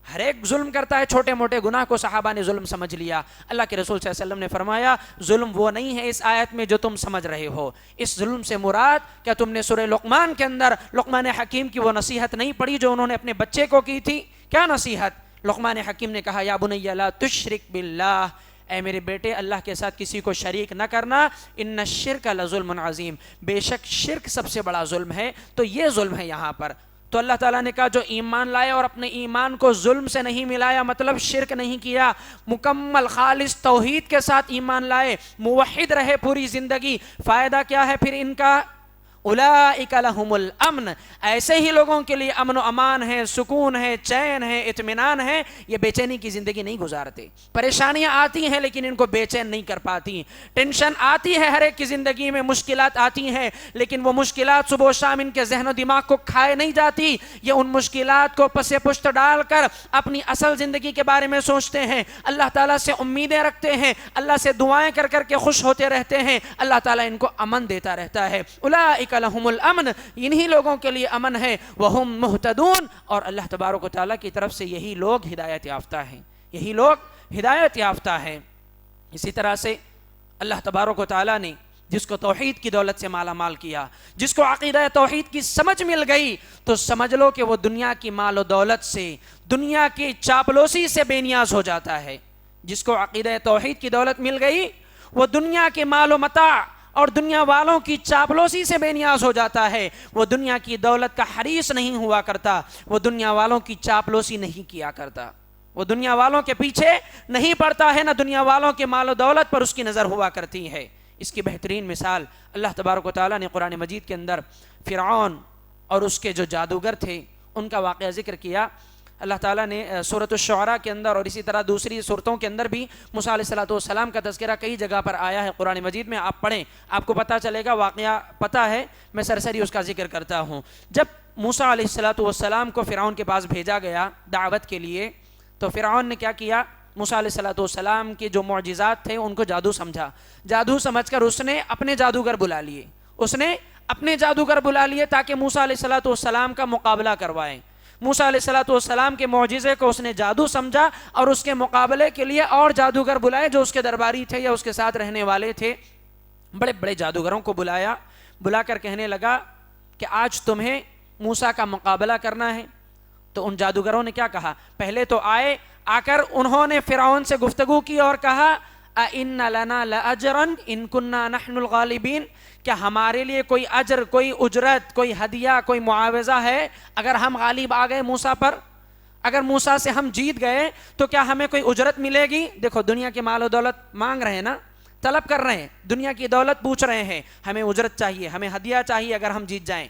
ہر ایک ظلم کرتا ہے, چھوٹے موٹے گناہ کو صحابہ نے ظلم سمجھ لیا. اللہ کے رسول صلی اللہ علیہ وسلم نے فرمایا, ظلم وہ نہیں ہے اس آیت میں جو تم سمجھ رہے ہو. اس ظلم سے مراد, کیا تم نے سورہ لقمان کے اندر لقمان حکیم کی وہ نصیحت نہیں پڑھی جو انہوں نے اپنے بچے کو کی تھی؟ کیا نصیحت؟ لقمان حکیم نے کہا, یا بنی لا تشرک باللہ, اے میرے بیٹے اللہ کے ساتھ کسی کو شریک نہ کرنا, ان الشرک لظلم عظیم, بے شک شرک سب سے بڑا ظلم ہے. تو یہ ظلم ہے یہاں پر. تو اللہ تعالیٰ نے کہا جو ایمان لائے اور اپنے ایمان کو ظلم سے نہیں ملایا, مطلب شرک نہیں کیا, مکمل خالص توحید کے ساتھ ایمان لائے, موحد رہے پوری زندگی, فائدہ کیا ہے پھر ان کا؟ اولئک لہم الامن, ایسے ہی لوگوں کے لیے امن و امان ہے, سکون ہے, چین ہے, اطمینان ہے. یہ بے چینی کی زندگی نہیں گزارتے. پریشانیاں آتی ہیں لیکن ان کو بے چین نہیں کر پاتی. ٹینشن آتی ہے ہر ایک کی زندگی میں, مشکلات آتی ہیں لیکن وہ مشکلات صبح و شام ان کے ذہن و دماغ کو کھائے نہیں جاتی. یہ ان مشکلات کو پس پشت ڈال کر اپنی اصل زندگی کے بارے میں سوچتے ہیں, اللہ تعالیٰ سے امیدیں رکھتے ہیں, اللہ سے دعائیں کر کر کے خوش ہوتے رہتے ہیں. اللہ تعالیٰ ان کو امن دیتا رہتا ہے. اولئک لہم الامن, انہی لوگوں کے لیے امن ہے. وہم مہتدون, اور اللہ تبارک و تعالیٰ کی طرف سے یہی لوگ ہدایت یافتہ ہیں, یہی لوگ ہدایت یافتہ ہیں. اسی طرح سے اللہ تبارک و تعالیٰ نے جس کو توحید کی دولت سے مالا مال کیا, جس کو عقیدہ توحید کی سمجھ مل گئی, تو سمجھ لو کہ وہ دنیا کی مال و دولت سے, دنیا کی چاپلوسی سے بے نیاز ہو جاتا ہے. جس کو عقیدہ توحید کی دولت مل گئی وہ دنیا کے مال و متاع اور دنیا والوں کی چاپلوسی سے بے نیاز ہو جاتا ہے. وہ دنیا کی دولت کا حریص نہیں ہوا کرتا, وہ دنیا والوں کی چاپلوسی نہیں کیا کرتا, وہ دنیا والوں کے پیچھے نہیں پڑتا ہے, نہ دنیا والوں کے مال و دولت پر اس کی نظر ہوا کرتی ہے. اس کی بہترین مثال اللہ تبارک و تعالیٰ نے قرآن مجید کے اندر فرعون اور اس کے جو جادوگر تھے ان کا واقعہ ذکر کیا. اللہ تعالیٰ نے سورۃ الشعراء کے اندر اور اسی طرح دوسری صورتوں کے اندر بھی موسیٰ علیہ السلام کا تذکرہ کئی جگہ پر آیا ہے قرآن مجید میں. آپ پڑھیں, آپ کو پتہ چلے گا, واقعہ پتہ ہے, میں سرسری اس کا ذکر کرتا ہوں. جب موسیٰ علیہ السلام کو فرعون کے پاس بھیجا گیا دعوت کے لیے, تو فرعون نے کیا کیا؟ موسیٰ علیہ السلام کے جو معجزات تھے ان کو جادو سمجھا. جادو سمجھ کر اس نے اپنے جادوگر بلا لیے, تاکہ موسیٰ علیہ السلام کا مقابلہ کروائیں. موسیٰ علیہ السلام کے معجزے کو اس نے جادو سمجھا اور اس کے مقابلے کے لیے اور جادوگر بلائے جو اس کے درباری تھے یا اس کے ساتھ رہنے والے تھے. بڑے بڑے جادوگروں کو بلا کر کہنے لگا کہ آج تمہیں موسیٰ کا مقابلہ کرنا ہے. تو ان جادوگروں نے کیا کہا؟ پہلے تو آ کر انہوں نے فرعون سے گفتگو کی اور کہا اِنَّ لَنَا لَأَجْرًا إِن كُنَّا نَحْنُ الْغَالِبِينَ, کیا ہمارے لیے کوئی اجر, کوئی اجرت, کوئی ہدیہ, کوئی معاوضہ ہے اگر ہم غالب آ گئے موسیٰ پر؟ اگر موسیٰ سے ہم جیت گئے تو کیا ہمیں کوئی اجرت ملے گی؟ دیکھو دنیا کے مال و دولت مانگ رہے ہیں نا, طلب کر رہے ہیں, دنیا کی دولت پوچھ رہے ہیں, ہمیں اجرت چاہیے, ہمیں ہدیہ چاہیے اگر ہم جیت جائیں.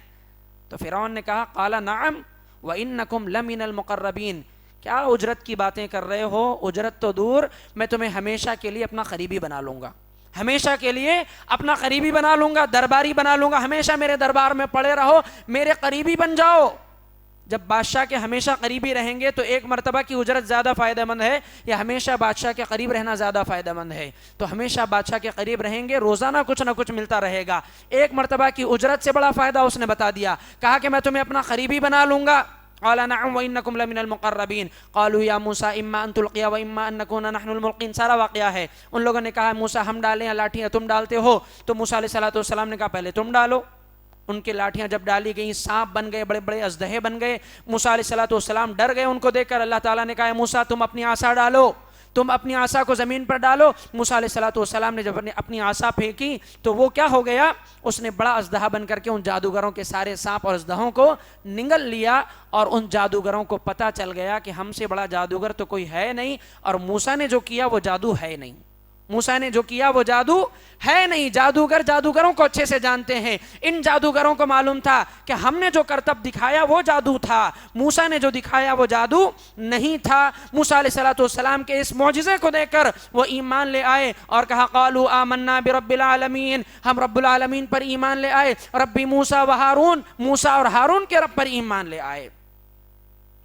تو فرعون نے کہا قال نعم وَإِنَّكُمْ لَمِنَ الْمُقَرَّبِينَ, کیا اجرت کی باتیں کر رہے ہو؟ اجرت تو دور, میں تمہیں ہمیشہ کے لیے اپنا قریبی بنا لوں گا, ہمیشہ کے لیے اپنا قریبی بنا لوں گا, درباری بنا لوں گا, ہمیشہ میرے دربار میں پڑے رہو, میرے قریبی بن جاؤ. جب بادشاہ کے ہمیشہ قریبی رہیں گے تو ایک مرتبہ کی اجرت زیادہ فائدہ مند ہے یا ہمیشہ بادشاہ کے قریب رہنا زیادہ فائدہ مند ہے؟ تو ہمیشہ بادشاہ کے قریب رہیں گے، روزانہ کچھ نہ کچھ ملتا رہے گا، ایک مرتبہ کی اجرت سے بڑا فائدہ اس نے بتا دیا، کہا کہ میں تمہیں اپنا قریبی بنا لوں گا۔ قال نعم وانکم لمن المقربین قالوا یا موسیٰ اما ان تلقی و اما ان نکون نحن الملقین، سارا واقعہ ہے۔ ان لوگوں نے کہا موسیٰ ہم ڈالیں یا لاٹھیاں تم ڈالتے ہو؟ تو موسیٰ علیہ السلام نے کہا پہلے تم ڈالو۔ ان کی لاٹھیاں جب ڈالی گئیں سانپ بن گئے، بڑے بڑے اژدہے بن گئے۔ موسیٰ علیہ السلام ڈر گئے ان کو دیکھ کر۔ اللہ تعالیٰ نے کہا موسیٰ تم اپنی عصا ڈالو، تم اپنی عصا کو زمین پر ڈالو۔ موسیٰ علیہ السلام نے جب اپنی عصا پھینکی تو وہ کیا ہو گیا؟ اس نے بڑا اژدہا بن کر کے ان جادوگروں کے سارے سانپ اور اژدہوں کو نگل لیا، اور ان جادوگروں کو پتہ چل گیا کہ ہم سے بڑا جادوگر تو کوئی ہے نہیں، اور موسیٰ نے جو کیا وہ جادو ہے نہیں، موسیٰ نے جو کیا وہ جادو ہے نہیں۔ جادوگر جادوگروں کو اچھے سے جانتے ہیں، ان جادوگروں کو معلوم تھا کہ ہم نے جو کرتب دکھایا وہ جادو تھا، موسیٰ نے جو دکھایا وہ جادو نہیں تھا۔ موسیٰ علیہ السلام کے اس معجزے کو دیکھ کر وہ ایمان لے آئے اور کہا قالوا آمنا برب العالمین، ہم رب العالمین پر ایمان لے آئے، ربی موسیٰ و ہارون، موسیٰ اور ہارون کے رب پر ایمان لے آئے،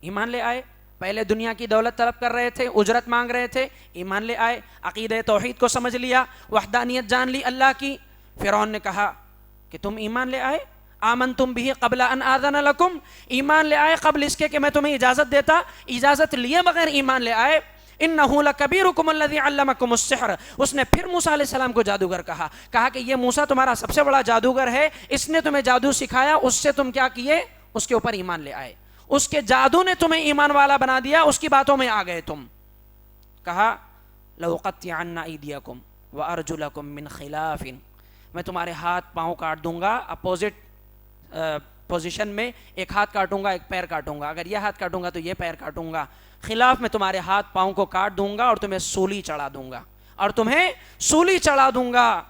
ایمان لے آئے۔ پہلے دنیا کی دولت طلب کر رہے تھے، اجرت مانگ رہے تھے، ایمان لے آئے، عقیدہ توحید کو سمجھ لیا، وحدانیت جان لی اللہ کی۔ فرعون نے کہا کہ تم ایمان لے آئے، آمنتم بھی قبل ان آذن لکم، ایمان لے آئے قبل اس کے کہ میں تمہیں اجازت دیتا، اجازت لیے بغیر ایمان لے آئے۔ انہ لکبیرکم الذی علمکم السحر، اس نے پھر موسیٰ علیہ السلام کو جادوگر کہا کہ یہ موسیٰ تمہارا سب سے بڑا جادوگر ہے، اس نے تمہیں جادو سکھایا، اس سے تم کیا کیے؟ اس کے اوپر ایمان لے آئے، اس کے جادو نے تمہیں ایمان والا بنا دیا، اس کی باتوں میں آ گئے تم۔ کہا لَأُقَطِّعَنَّ أَيْدِيَكُمْ وَأَرْجُلَكُمْ مِنْ خِلَافٍ، میں تمہارے ہاتھ پاؤں کاٹ دوں گا، اپوزٹ پوزیشن میں، ایک ہاتھ کاٹوں گا ایک پیر کاٹوں گا، اگر یہ ہاتھ کاٹوں گا تو یہ پیر کاٹوں گا، خلاف میں تمہارے ہاتھ پاؤں کو کاٹ دوں گا اور تمہیں سولی چڑھا دوں گا، اور تمہیں سولی چڑھا دوں گا۔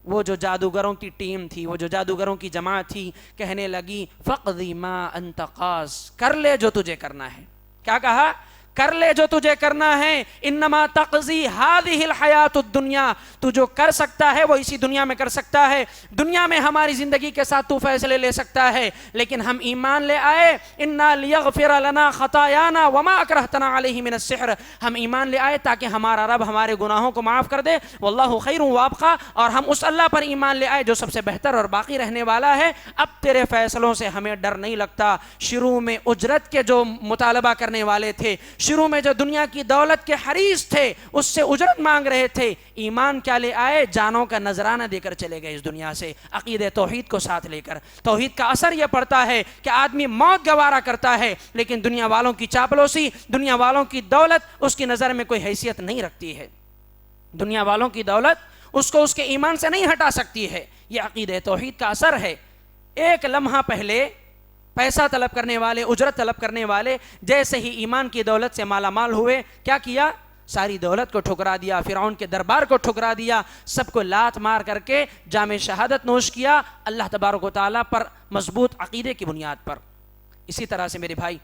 وہ جو جادوگروں کی ٹیم تھی، وہ جو جادوگروں کی جماعت تھی، کہنے لگی فَقْضِ مَا أَنْتَ قَاضٍ، کر لے جو تجھے کرنا ہے۔ کیا کہا؟ کر لے جو تجھے کرنا ہے، انما تقضی هذه الحیات الدنیا، تو جو کر سکتا ہے وہ اسی دنیا میں کر سکتا ہے، دنیا میں ہماری زندگی کے ساتھ تو فیصلے لے سکتا ہے، لیکن ہم ایمان لے آئے، انا لیغفر لنا خطایانا وما اکرہتنا علیہ من السحر، ہم ایمان لے آئے تاکہ ہمارا رب ہمارے گناہوں کو معاف کر دے، واللہ خیر وابقا، اور ہم اس اللہ پر ایمان لے آئے جو سب سے بہتر اور باقی رہنے والا ہے، اب تیرے فیصلوں سے ہمیں ڈر نہیں لگتا۔ شروع میں اجرت کے جو مطالبہ کرنے والے تھے، شروع میں جو دنیا کی دولت کے حریص تھے، اس سے اجرت مانگ رہے تھے، ایمان کیا لے آئے؟ جانوں کا نذرانہ دے کر چلے گئے اس دنیا سے، عقیدہ توحید کو ساتھ لے کر۔ توحید کا اثر یہ پڑتا ہے کہ آدمی موت گوارا کرتا ہے، لیکن دنیا والوں کی چاپلوسی، دنیا والوں کی دولت اس کی نظر میں کوئی حیثیت نہیں رکھتی ہے، دنیا والوں کی دولت اس کو اس کے ایمان سے نہیں ہٹا سکتی ہے۔ یہ عقیدہ توحید کا اثر ہے۔ ایک لمحہ پہلے پیسہ طلب کرنے والے، اجرت طلب کرنے والے جیسے ہی ایمان کی دولت سے مالا مال ہوئے، کیا کیا؟ ساری دولت کو ٹھکرا دیا، فرعون کے دربار کو ٹھکرا دیا، سب کو لات مار کر کے جام شہادت نوش کیا اللہ تبارک و تعالیٰ پر مضبوط عقیدے کی بنیاد پر۔ اسی طرح سے میرے بھائی،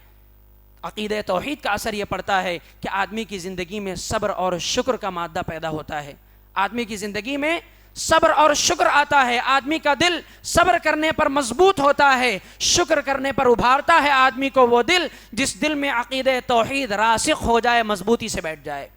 عقیدہ توحید کا اثر یہ پڑتا ہے کہ آدمی کی زندگی میں صبر اور شکر کا مادہ پیدا ہوتا ہے، آدمی کی زندگی میں صبر اور شکر آتا ہے، آدمی کا دل صبر کرنے پر مضبوط ہوتا ہے، شکر کرنے پر ابھارتا ہے آدمی کو وہ دل جس دل میں عقیدہ توحید راسخ ہو جائے، مضبوطی سے بیٹھ جائے،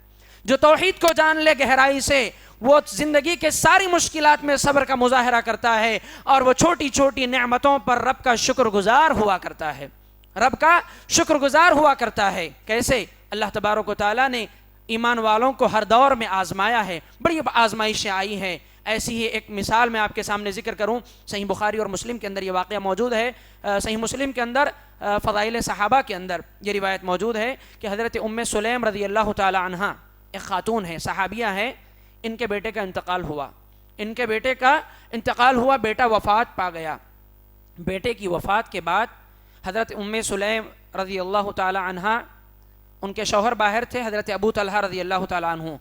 جو توحید کو جان لے گہرائی سے، وہ زندگی کے ساری مشکلات میں صبر کا مظاہرہ کرتا ہے، اور وہ چھوٹی چھوٹی نعمتوں پر رب کا شکر گزار ہوا کرتا ہے، رب کا شکر گزار ہوا کرتا ہے۔ کیسے؟ اللہ تبارک و تعالیٰ نے ایمان والوں کو ہر دور میں آزمایا ہے، بڑی آزمائشیں آئی ہیں۔ ایسی ہی ایک مثال میں آپ کے سامنے ذکر کروں، صحیح بخاری اور مسلم کے اندر یہ واقعہ موجود ہے۔ صحیح مسلم کے اندر فضائل صحابہ کے اندر یہ روایت موجود ہے کہ حضرت ام سلیم رضی اللہ تعالی عنہ ایک خاتون ہے، صحابیہ ہیں، ان کے بیٹے کا انتقال ہوا، ان کے بیٹے کا انتقال ہوا، بیٹا وفات پا گیا۔ بیٹے کی وفات کے بعد حضرت ام سلیم رضی اللہ تعالی عنہ، ان کے شوہر باہر تھے، حضرت ابو طلحہ رضی اللہ تعالی عنہ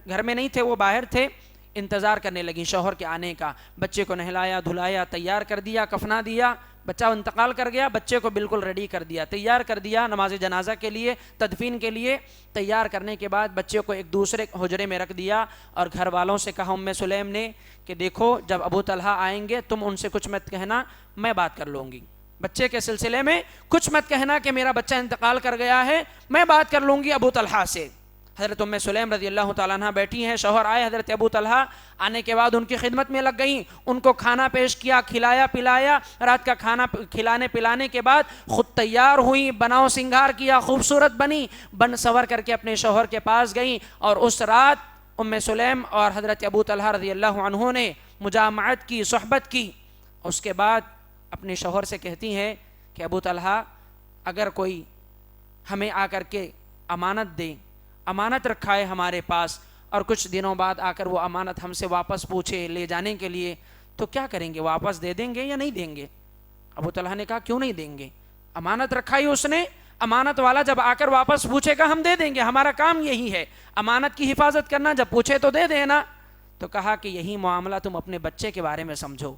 گھر میں نہیں تھے، وہ باہر تھے، انتظار کرنے لگی شوہر کے آنے کا، بچے کو نہلایا دھلایا، تیار کر دیا، کفنا دیا، بچہ انتقال کر گیا، بچے کو بالکل ریڈی کر دیا، تیار کر دیا نماز جنازہ کے لیے، تدفین کے لیے تیار کرنے کے بعد بچے کو ایک دوسرے حجرے میں رکھ دیا، اور گھر والوں سے کہا ام سلیم نے کہ دیکھو جب ابو طلحہ آئیں گے تم ان سے کچھ مت کہنا، میں بات کر لوں گی، بچے کے سلسلے میں کچھ مت کہنا کہ میرا بچہ انتقال کر گیا ہے، میں بات کر لوں گی ابو طلحہ سے۔ حضرت ام سلیم رضی اللہ تعالیٰ عنہ بیٹھی ہیں، شوہر آئے، حضرت ابو طلحہ آنے کے بعد ان کی خدمت میں لگ گئیں، ان کو کھانا پیش کیا، کھلایا پلایا، رات کا کھانا کھلانے پلانے کے بعد خود تیار ہوئیں، بناؤ سنگھار کیا، خوبصورت بنی، بن سور کر کے اپنے شوہر کے پاس گئیں، اور اس رات ام سلیم اور حضرت ابو طلحہ رضی اللہ عنہ نے مجامعت کی، صحبت کی۔ اس کے بعد اپنے شوہر سے کہتی ہیں کہ ابو طلحہ اگر کوئی ہمیں آ کر کے امانت دے، امانت رکھا ہے ہمارے پاس، اور کچھ دنوں بعد آ کر وہ امانت ہم سے واپس پوچھے لے جانے کے لیے، تو کیا کریں گے؟ واپس دے دیں گے یا نہیں دیں گے؟ ابو طلحہ نے کہا کیوں نہیں دیں گے، امانت رکھا ہی اس نے، امانت والا جب آ کر واپس پوچھے گا ہم دے دیں گے، ہمارا کام یہی ہے امانت کی حفاظت کرنا، جب پوچھے تو دے دینا۔ تو کہا کہ یہی معاملہ تم اپنے بچے کے بارے میں سمجھو،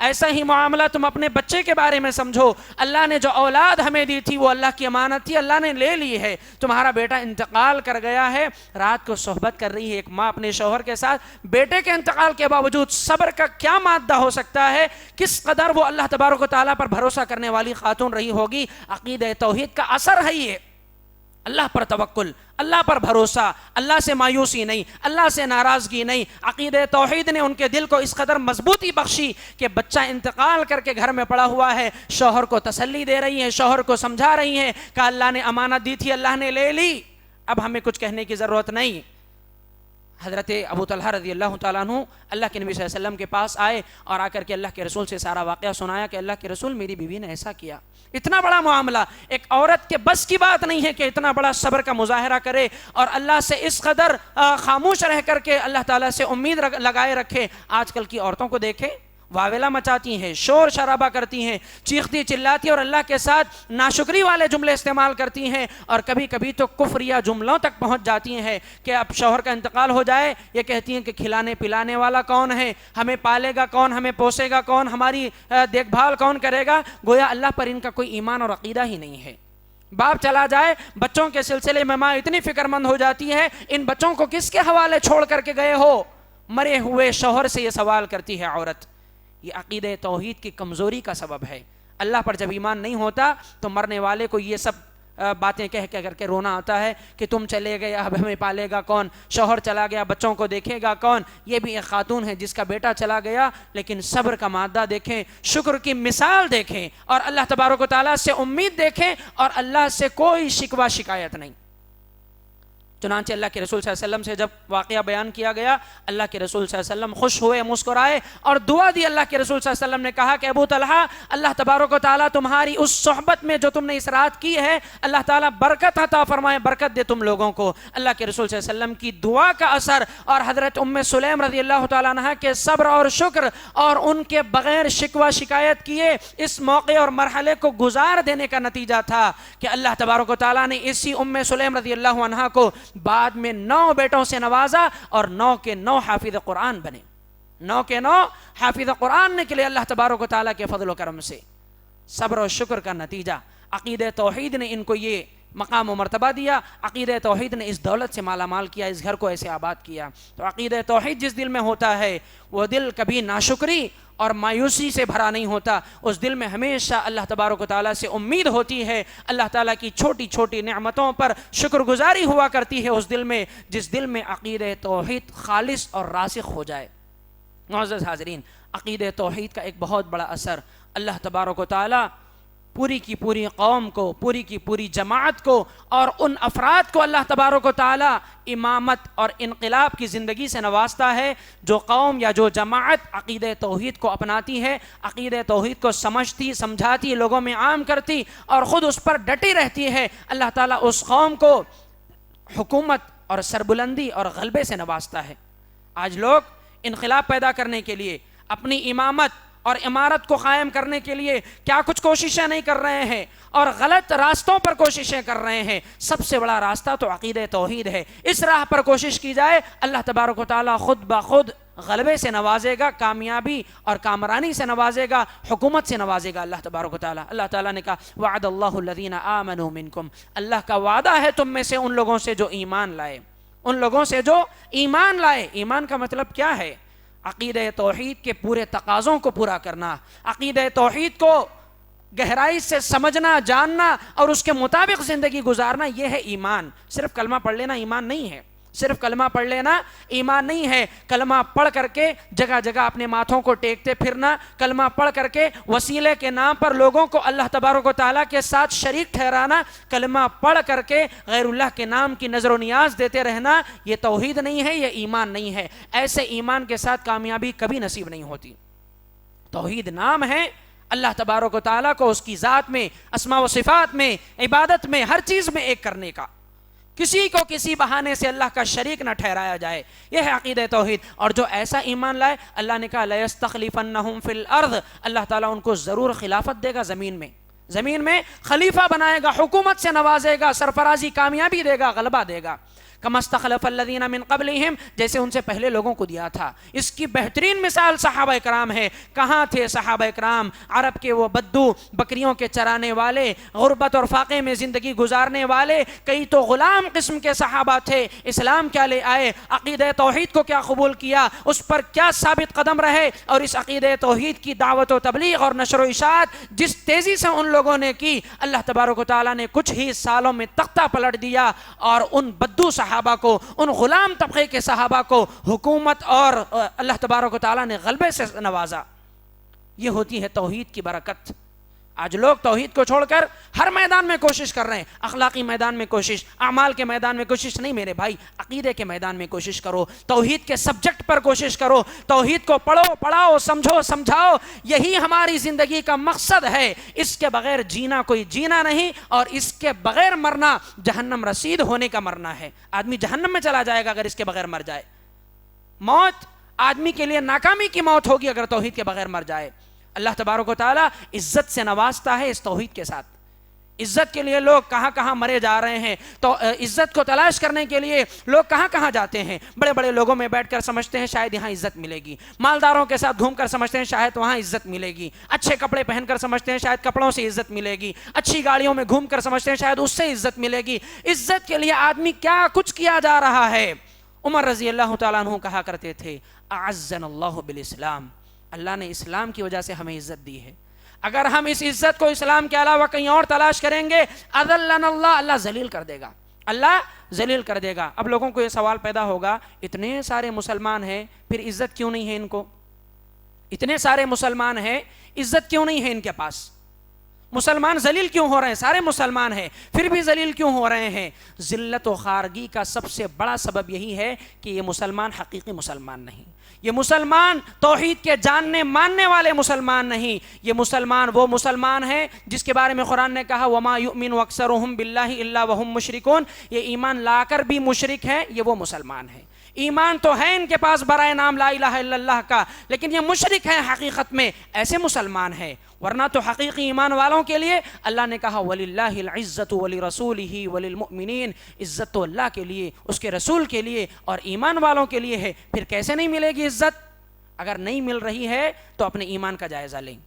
ایسا ہی معاملہ تم اپنے بچے کے بارے میں سمجھو۔ اللہ نے جو اولاد ہمیں دی تھی وہ اللہ کی امانت تھی، اللہ نے لے لی ہے۔ تمہارا بیٹا انتقال کر گیا ہے، رات کو صحبت کر رہی ہے ایک ماں اپنے شوہر کے ساتھ، بیٹے کے انتقال کے باوجود صبر کا کیا مادہ ہو سکتا ہے؟ کس قدر وہ اللہ تبارک و تعالیٰ پر بھروسہ کرنے والی خاتون رہی ہوگی۔ عقیدہ توحید کا اثر ہے یہ، اللہ پر توکل، اللہ پر بھروسہ، اللہ سے مایوسی نہیں، اللہ سے ناراضگی نہیں۔ عقیدہ توحید نے ان کے دل کو اس قدر مضبوطی بخشی کہ بچہ انتقال کر کے گھر میں پڑا ہوا ہے، شوہر کو تسلی دے رہی ہیں، شوہر کو سمجھا رہی ہیں کہ اللہ نے امانت دی تھی، اللہ نے لے لی، اب ہمیں کچھ کہنے کی ضرورت نہیں۔ حضرت ابو طلحہ رضی اللہ تعالیٰ عنہ اللہ کے نبی صلی اللہ علیہ وسلم کے پاس آئے اور آ کر کے اللہ کے رسول سے سارا واقعہ سنایا کہ اللہ کے رسول میری بیوی نے ایسا کیا، اتنا بڑا معاملہ، ایک عورت کے بس کی بات نہیں ہے کہ اتنا بڑا صبر کا مظاہرہ کرے اور اللہ سے اس قدر خاموش رہ کر کے اللہ تعالیٰ سے امید لگائے رکھے۔ آج کل کی عورتوں کو دیکھیں، واویلا مچاتی ہیں، شور شرابہ کرتی ہیں، چیختی چلاتی اور اللہ کے ساتھ ناشکری والے جملے استعمال کرتی ہیں، اور کبھی کبھی تو کفریہ جملوں تک پہنچ جاتی ہیں کہ اب شوہر کا انتقال ہو جائے یہ کہتی ہیں کہ کھلانے پلانے والا کون ہے، ہمیں پالے گا کون، ہمیں پوسے گا کون، ہماری دیکھ بھال کون کرے گا۔ گویا اللہ پر ان کا کوئی ایمان اور عقیدہ ہی نہیں ہے۔ باپ چلا جائے، بچوں کے سلسلے میں ماں اتنی فکر مند ہو جاتی ہے، ان بچوں کو کس کے حوالے چھوڑ کر کے گئے ہو؟ مرے ہوئے شوہر سے یہ سوال کرتی ہے عورت۔ یہ عقیدہ توحید کی کمزوری کا سبب ہے۔ اللہ پر جب ایمان نہیں ہوتا تو مرنے والے کو یہ سب باتیں کہہ کر کے رونا آتا ہے کہ تم چلے گئے، اب ہمیں پالے گا کون، شوہر چلا گیا بچوں کو دیکھے گا کون۔ یہ بھی ایک خاتون ہے جس کا بیٹا چلا گیا لیکن صبر کا مادہ دیکھیں، شکر کی مثال دیکھیں، اور اللہ تبارک و تعالیٰ سے امید دیکھیں، اور اللہ سے کوئی شکوہ شکایت نہیں۔ چنانچہ اللہ کے رسول صلی اللہ علیہ وسلم سے جب واقعہ بیان کیا گیا، اللہ کے رسول صلی اللہ علیہ وسلم خوش ہوئے، مسکرائے اور دعا دی۔ اللہ کے رسول صلی اللہ علیہ وسلم نے کہا کہ ابو طلحہ، اللہ تبارک و تعالیٰ تمہاری اس صحبت میں جو تم نے اس رات کی ہے، اللہ تعالیٰ برکت عطا فرمائے، برکت دے تم لوگوں کو۔ اللہ کے رسول صلی اللہ علیہ وسلم کی دعا کا اثر اور حضرت ام سلیم رضی اللہ تعالیٰ عنہ کے صبر اور شکر اور ان کے بغیر شکوہ شکایت کیے اس موقع اور مرحلے کو گزار دینے کا نتیجہ تھا کہ اللہ تبارک و تعالیٰ نے اسی ام سلیم رضی اللہ عنہ کو بعد میں 9 بیٹوں سے نوازا، اور 9 کے 9 حافظ قرآن بنے، 9 کے 9 حافظ قرآن نکلے اللہ تبارک و تعالیٰ کے فضل و کرم سے۔ صبر و شکر کا نتیجہ، عقیدہ توحید نے ان کو یہ مقام و مرتبہ دیا، عقیدہ توحید نے اس دولت سے مالا مال کیا، اس گھر کو ایسے آباد کیا۔ تو عقیدہ توحید جس دل میں ہوتا ہے وہ دل کبھی ناشکری اور مایوسی سے بھرا نہیں ہوتا، اس دل میں ہمیشہ اللہ تبارک و تعالیٰ سے امید ہوتی ہے، اللہ تعالیٰ کی چھوٹی چھوٹی نعمتوں پر شکر گزاری ہوا کرتی ہے اس دل میں، جس دل میں عقیدہ توحید خالص اور راسخ ہو جائے۔ معزز حاضرین، عقیدہ توحید کا ایک بہت بڑا اثر اللہ تبارک و تعالیٰ پوری کی پوری قوم کو، پوری کی پوری جماعت کو اور ان افراد کو اللہ تبارک و تعالیٰ امامت اور انقلاب کی زندگی سے نوازتا ہے جو قوم یا جو جماعت عقیدہ توحید کو اپناتی ہے، عقیدہ توحید کو سمجھتی، سمجھاتی، لوگوں میں عام کرتی اور خود اس پر ڈٹی رہتی ہے۔ اللہ تعالیٰ اس قوم کو حکومت اور سربلندی اور غلبے سے نوازتا ہے۔ آج لوگ انقلاب پیدا کرنے کے لیے، اپنی امامت اور امارت کو قائم کرنے کے لیے کیا کچھ کوششیں نہیں کر رہے ہیں، اور غلط راستوں پر کوششیں کر رہے ہیں۔ سب سے بڑا راستہ تو عقیدہ توحید ہے، اس راہ پر کوشش کی جائے، اللہ تبارک و تعالیٰ خود بخود غلبے سے نوازے گا، کامیابی اور کامرانی سے نوازے گا، حکومت سے نوازے گا اللہ تبارک و تعالیٰ۔ اللہ تعالیٰ نے کہا وعد اللہ الذین آمنوا منکم، اللہ کا وعدہ ہے تم میں سے ان لوگوں سے جو ایمان لائے، ان لوگوں سے جو ایمان لائے۔ ایمان کا مطلب کیا ہے؟ عقیدہ توحید کے پورے تقاضوں کو پورا کرنا، عقیدہ توحید کو گہرائی سے سمجھنا، جاننا اور اس کے مطابق زندگی گزارنا، یہ ہے ایمان۔ صرف کلمہ پڑھ لینا ایمان نہیں ہے، صرف کلمہ پڑھ لینا ایمان نہیں ہے۔ کلمہ پڑھ کر کے جگہ جگہ اپنے ماتھوں کو ٹیکتے پھرنا، کلمہ پڑھ کر کے وسیلے کے نام پر لوگوں کو اللہ تبارک و تعالیٰ کے ساتھ شریک ٹھہرانا، کلمہ پڑھ کر کے غیر اللہ کے نام کی نظر و نیاز دیتے رہنا، یہ توحید نہیں ہے، یہ ایمان نہیں ہے۔ ایسے ایمان کے ساتھ کامیابی کبھی نصیب نہیں ہوتی۔ توحید نام ہے اللہ تبارک و تعالیٰ کو اس کی ذات میں، اسماء و صفات میں، عبادت میں، ہر چیز میں ایک کرنے کا، کسی کو کسی بہانے سے اللہ کا شریک نہ ٹھہرایا جائے، یہ ہے عقیدہ توحید۔ اور جو ایسا ایمان لائے، اللہ نے کہا لَيَسْتَخْلِفَنَّهُمْ فِي الْأَرْضِ، اللہ تعالیٰ ان کو ضرور خلافت دے گا، زمین میں خلیفہ بنائے گا، حکومت سے نوازے گا، سرفرازی کامیابی دے گا، غلبہ دے گا۔ کما استخلف الذین من قبلہم، جیسے ان سے پہلے لوگوں کو دیا تھا۔ اس کی بہترین مثال صحابہ اکرام ہے۔ کہاں تھے صحابہ اکرام؟ عرب کے وہ بدو، بکریوں کے چرانے والے، غربت اور فاقے میں زندگی گزارنے والے، کئی تو غلام قسم کے صحابہ تھے۔ اسلام کیا لے آئے، عقیدہ توحید کو کیا قبول کیا، اس پر کیا ثابت قدم رہے، اور اس عقیدہ توحید کی دعوت و تبلیغ اور نشر و اشاعت جس تیزی سے ان لوگوں نے کی، اللہ تبارک و تعالیٰ نے کچھ ہی سالوں میں تختہ پلٹ دیا، اور ان بدو صحابہ کو، ان غلام طبقے کے صحابہ کو حکومت اور اللہ تبارک و تعالیٰ نے غلبے سے نوازا۔ یہ ہوتی ہے توحید کی برکت۔ آج لوگ توحید کو چھوڑ کر ہر میدان میں کوشش کر رہے ہیں، اخلاقی میدان میں کوشش، اعمال کے میدان میں کوشش نہیں میرے بھائی، عقیدے کے میدان میں کوشش کرو، توحید کے سبجیکٹ پر کوشش کرو، توحید کو پڑھو، پڑھاؤ، سمجھو، سمجھاؤ، یہی ہماری زندگی کا مقصد ہے۔ اس کے بغیر جینا کوئی جینا نہیں، اور اس کے بغیر مرنا جہنم رسید ہونے کا مرنا ہے۔ آدمی جہنم میں چلا جائے گا اگر اس کے بغیر مر جائے۔ موت آدمی کے لیے ناکامی کی موت ہوگی اگر توحید کے بغیر مر جائے۔ اللہ تبارک و تعالیٰ عزت سے نوازتا ہے اس توحید کے ساتھ۔ عزت کے لیے لوگ کہاں کہاں مرے جا رہے ہیں، تو عزت کو تلاش کرنے کے لیے لوگ کہاں کہاں جاتے ہیں۔ بڑے بڑے لوگوں میں بیٹھ کر سمجھتے ہیں شاید یہاں عزت ملے گی، مالداروں کے ساتھ گھوم کر سمجھتے ہیں شاید وہاں عزت ملے گی، اچھے کپڑے پہن کر سمجھتے ہیں شاید کپڑوں سے عزت ملے گی، اچھی گاڑیوں میں گھوم کر سمجھتے ہیں شاید اس سے عزت ملے گی۔ عزت کے لیے آدمی کیا کچھ کیا جا رہا ہے۔ عمر رضی اللہ تعالیٰ عنہ کہا کرتے تھے اعزنا اللہ بالاسلام، اللہ نے اسلام کی وجہ سے ہمیں عزت دی ہے۔ اگر ہم اس عزت کو اسلام کے علاوہ کہیں اور تلاش کریں گے، اذلنا اللہ، اللہ ذلیل کر دے گا، اللہ ذلیل کر دے گا۔ اب لوگوں کو یہ سوال پیدا ہوگا، اتنے سارے مسلمان ہیں پھر عزت کیوں نہیں ہے ان کو؟ اتنے سارے مسلمان ہیں، عزت کیوں نہیں ہے ان کے پاس؟ مسلمان ذلیل کیوں ہو رہے ہیں؟ سارے مسلمان ہیں پھر بھی ذلیل کیوں ہو رہے ہیں؟ ذلت و خارگی کا سب سے بڑا سبب یہی ہے کہ یہ مسلمان حقیقی مسلمان نہیں، یہ مسلمان توحید کے جاننے ماننے والے مسلمان نہیں، یہ مسلمان وہ مسلمان ہیں جس کے بارے میں قرآن نے کہا وما یؤمن اکثرهم باللہ الا وهم مشرکون، یہ ایمان لا کر بھی مشرک ہیں، یہ وہ مسلمان ہیں۔ ایمان تو ہے ان کے پاس برائے نام لا الہ الا اللہ کا، لیکن یہ مشرک ہیں حقیقت میں، ایسے مسلمان ہیں۔ ورنہ تو حقیقی ایمان والوں کے لیے اللہ نے کہا وَلِلَّهِ الْعِزَّةُ وَلِرَسُولِهِ وَلِلْمُؤْمِنِينَ، عزت تو اللہ کے لیے، اس کے رسول کے لیے اور ایمان والوں کے لیے ہے۔ پھر کیسے نہیں ملے گی عزت؟ اگر نہیں مل رہی ہے تو اپنے ایمان کا جائزہ لیں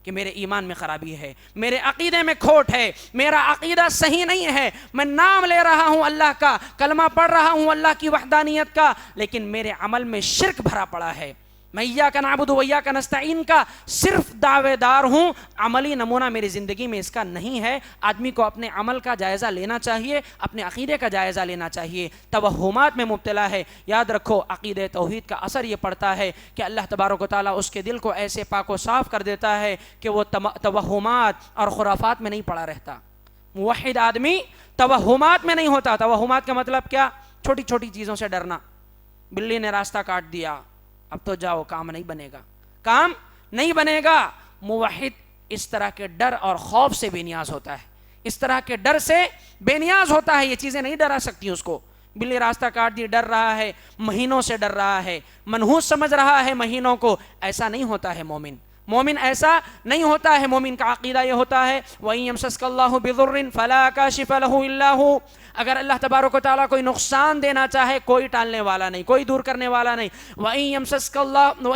کہ میرے ایمان میں خرابی ہے، میرے عقیدے میں کھوٹ ہے، میرا عقیدہ صحیح نہیں ہے، میں نام لے رہا ہوں اللہ کا، کلمہ پڑھ رہا ہوں اللہ کی وحدانیت کا، لیکن میرے عمل میں شرک بھرا پڑا ہے، میں ایاک نعبد و ایاک نستعین کا صرف دعوے دار ہوں، عملی نمونہ میری زندگی میں اس کا نہیں ہے۔ آدمی کو اپنے عمل کا جائزہ لینا چاہیے، اپنے عقیدے کا جائزہ لینا چاہیے۔ توہمات میں مبتلا ہے، یاد رکھو عقیدہ توحید کا اثر یہ پڑتا ہے کہ اللہ تبارک و تعالیٰ اس کے دل کو ایسے پاک و صاف کر دیتا ہے کہ وہ توہمات اور خرافات میں نہیں پڑا رہتا۔ موحد آدمی توہمات میں نہیں ہوتا۔ توہمات کا مطلب کیا؟ چھوٹی چھوٹی چیزوں سے ڈرنا، بلی نے راستہ کاٹ دیا، اب تو جاؤ، کام نہیں بنے گا، کام نہیں بنے گا۔ موحد اس طرح کے ڈر اور خوف سے بے نیاز ہوتا ہے، اس طرح کے ڈر سے بے نیاز ہوتا ہے، یہ چیزیں نہیں ڈرا سکتی اس کو۔ بلی راستہ کاٹ دی، ڈر رہا ہے، مہینوں سے ڈر رہا ہے، منحوس سمجھ رہا ہے مہینوں کو، ایسا نہیں ہوتا ہے مومن۔ مومن ایسا نہیں ہوتا ہے، مومن کا عقیدہ یہ ہوتا ہے وَإِن يَمْسَسْكَ اللَّهُ بِضُرٍّ فَلَا كَاشِفَ لَهُ إِلَّا هُوَ، اگر اللہ تبارک و تعالیٰ کوئی نقصان دینا چاہے کوئی ٹالنے والا نہیں، کوئی دور کرنے والا نہیں۔ وَإِن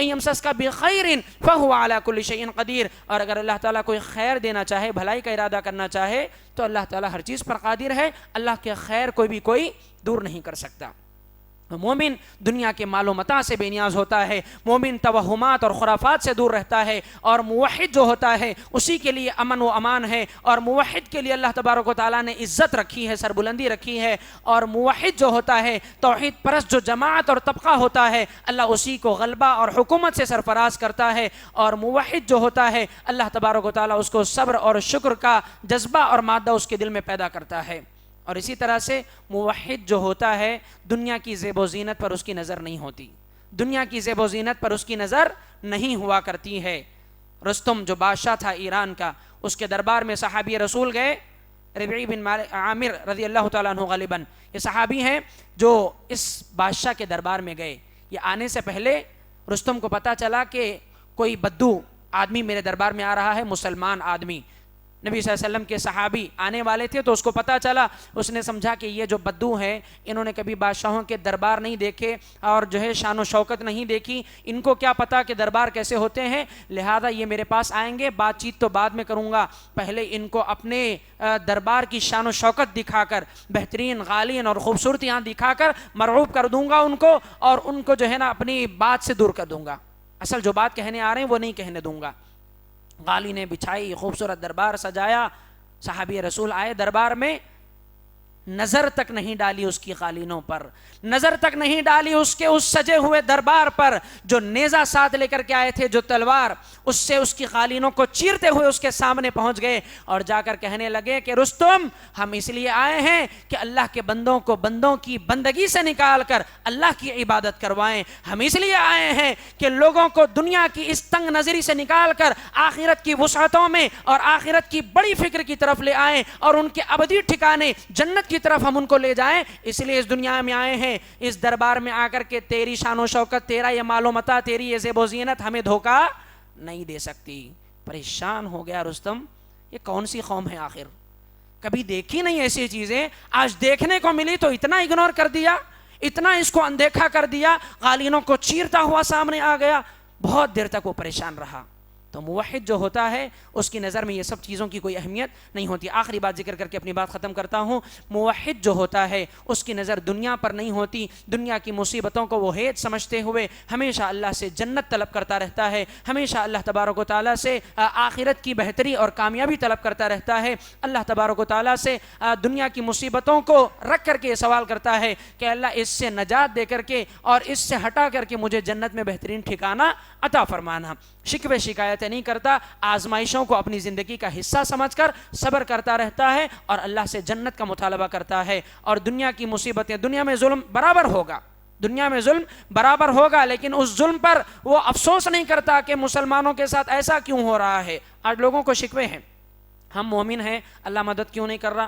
يَمْسَسْكَ بِخَيْرٍ فَهُوَ عَلَى كُلِّ شَيْءٍ قَدِيرٌ، اور اگر اللہ تعالیٰ کوئی خیر دینا چاہے، بھلائی کا ارادہ کرنا چاہے، تو اللہ تعالیٰ ہر چیز پر قادر ہے، اللہ کے خیر کوئی بھی کوئی دور نہیں کر سکتا۔ مومن دنیا کے مال و متاع سے بے نیاز ہوتا ہے، مومن توہمات اور خرافات سے دور رہتا ہے، اور موحد جو ہوتا ہے اسی کے لیے امن و امان ہے، اور موحد کے لیے اللہ تبارک و تعالیٰ نے عزت رکھی ہے، سربلندی رکھی ہے، اور موحد جو ہوتا ہے توحید پرست جو جماعت اور طبقہ ہوتا ہے اللہ اسی کو غلبہ اور حکومت سے سرفراز کرتا ہے، اور موحد جو ہوتا ہے اللہ تبارک و تعالیٰ اس کو صبر اور شکر کا جذبہ اور مادہ اس کے دل میں پیدا کرتا ہے۔ اور اسی طرح سے موحد جو ہوتا ہے دنیا کی زیب و زینت پر اس کی نظر نہیں ہوتی، دنیا کی زیب و زینت پر اس کی نظر نہیں ہوا کرتی ہے۔ رستم جو بادشاہ تھا ایران کا، اس کے دربار میں صحابی رسول گئے، ربعی بن عامر رضی اللہ تعالیٰ عنہ غالباً، یہ صحابی ہیں جو اس بادشاہ کے دربار میں گئے۔ یہ آنے سے پہلے رستم کو پتہ چلا کہ کوئی بدو آدمی میرے دربار میں آ رہا ہے، مسلمان آدمی، نبی صلی اللہ علیہ وسلم کے صحابی آنے والے تھے، تو اس کو پتہ چلا، اس نے سمجھا کہ یہ جو بدو ہیں انہوں نے کبھی بادشاہوں کے دربار نہیں دیکھے اور جو ہے شان و شوکت نہیں دیکھی، ان کو کیا پتا کہ دربار کیسے ہوتے ہیں، لہذا یہ میرے پاس آئیں گے، بات چیت تو بعد میں کروں گا، پہلے ان کو اپنے دربار کی شان و شوکت دکھا کر، بہترین غالین اور خوبصورتیاں دکھا کر مرعوب کر دوں گا ان کو، اور ان کو جو ہے نا اپنی بات سے دور کر دوں گا، اصل جو بات کہنے آ رہے ہیں وہ نہیں کہنے دوں گا۔ غالی نے بچھائی، خوبصورت دربار سجایا، صحابی رسول آئے دربار میں، نظر تک نہیں ڈالی اس کی قالینوں پر، نظر تک نہیں ڈالی اس کے اس سجے ہوئے دربار پر، جو نیزہ ساتھ لے کر کے آئے تھے، جو تلوار، اس سے اس کی قالینوں کو چیرتے ہوئے اس کے سامنے پہنچ گئے، اور جا کر کہنے لگے کہ رستم، ہم اس لیے آئے ہیں کہ اللہ کے بندوں کو بندوں کی بندگی سے نکال کر اللہ کی عبادت کروائیں، ہم اس لیے آئے ہیں کہ لوگوں کو دنیا کی اس تنگ نظری سے نکال کر آخرت کی وسعتوں میں اور آخرت کی بڑی فکر کی طرف لے آئیں، اور ان کے ابدی ٹھکانے جنت کی طرف ہم ان کو لے جائیں، اس لیے اس دنیا میں آئے ہیں، اس دربار میں آ کر کے تیری شان و شوکت، تیرا یہ مال و متاع، تیری یہ زیب و زینت ہمیں دھوکہ نہیں دے سکتی۔ پریشان ہو گیا رستم، یہ کون سی قوم ہے آخر، کبھی دیکھی نہیں ایسی چیزیں، آج دیکھنے کو ملی تو اتنا اگنور کر دیا، اتنا اس کو اندیکھا کر دیا، قالینوں کو چیرتا ہوا سامنے آ گیا، بہت دیر تک وہ پریشان رہا۔ تو موحد جو ہوتا ہے اس کی نظر میں یہ سب چیزوں کی کوئی اہمیت نہیں ہوتی۔ آخری بات ذکر کر کے اپنی بات ختم کرتا ہوں، موحد جو ہوتا ہے اس کی نظر دنیا پر نہیں ہوتی، دنیا کی مصیبتوں کو وہ ہیج سمجھتے ہوئے ہمیشہ اللہ سے جنت طلب کرتا رہتا ہے، ہمیشہ اللہ تبارک و تعالیٰ سے آخرت کی بہتری اور کامیابی طلب کرتا رہتا ہے، اللہ تبارک و تعالیٰ سے دنیا کی مصیبتوں کو رکھ کر کے یہ سوال کرتا ہے کہ اللہ اس سے نجات دے کر کے اور اس سے ہٹا کر کے مجھے جنت میں بہترین ٹھکانہ عطا فرمانا۔ شکوے شکایتیں نہیں کرتا، آزمائشوں کو اپنی زندگی کا حصہ سمجھ کر صبر کرتا رہتا ہے اور اللہ سے جنت کا مطالبہ کرتا ہے۔ اور دنیا کی مصیبتیں، دنیا میں ظلم برابر ہوگا، دنیا میں ظلم برابر ہوگا، لیکن اس ظلم پر وہ افسوس نہیں کرتا کہ مسلمانوں کے ساتھ ایسا کیوں ہو رہا ہے۔ آج لوگوں کو شکوے ہیں، ہم مومن ہیں، اللہ مدد کیوں نہیں کر رہا،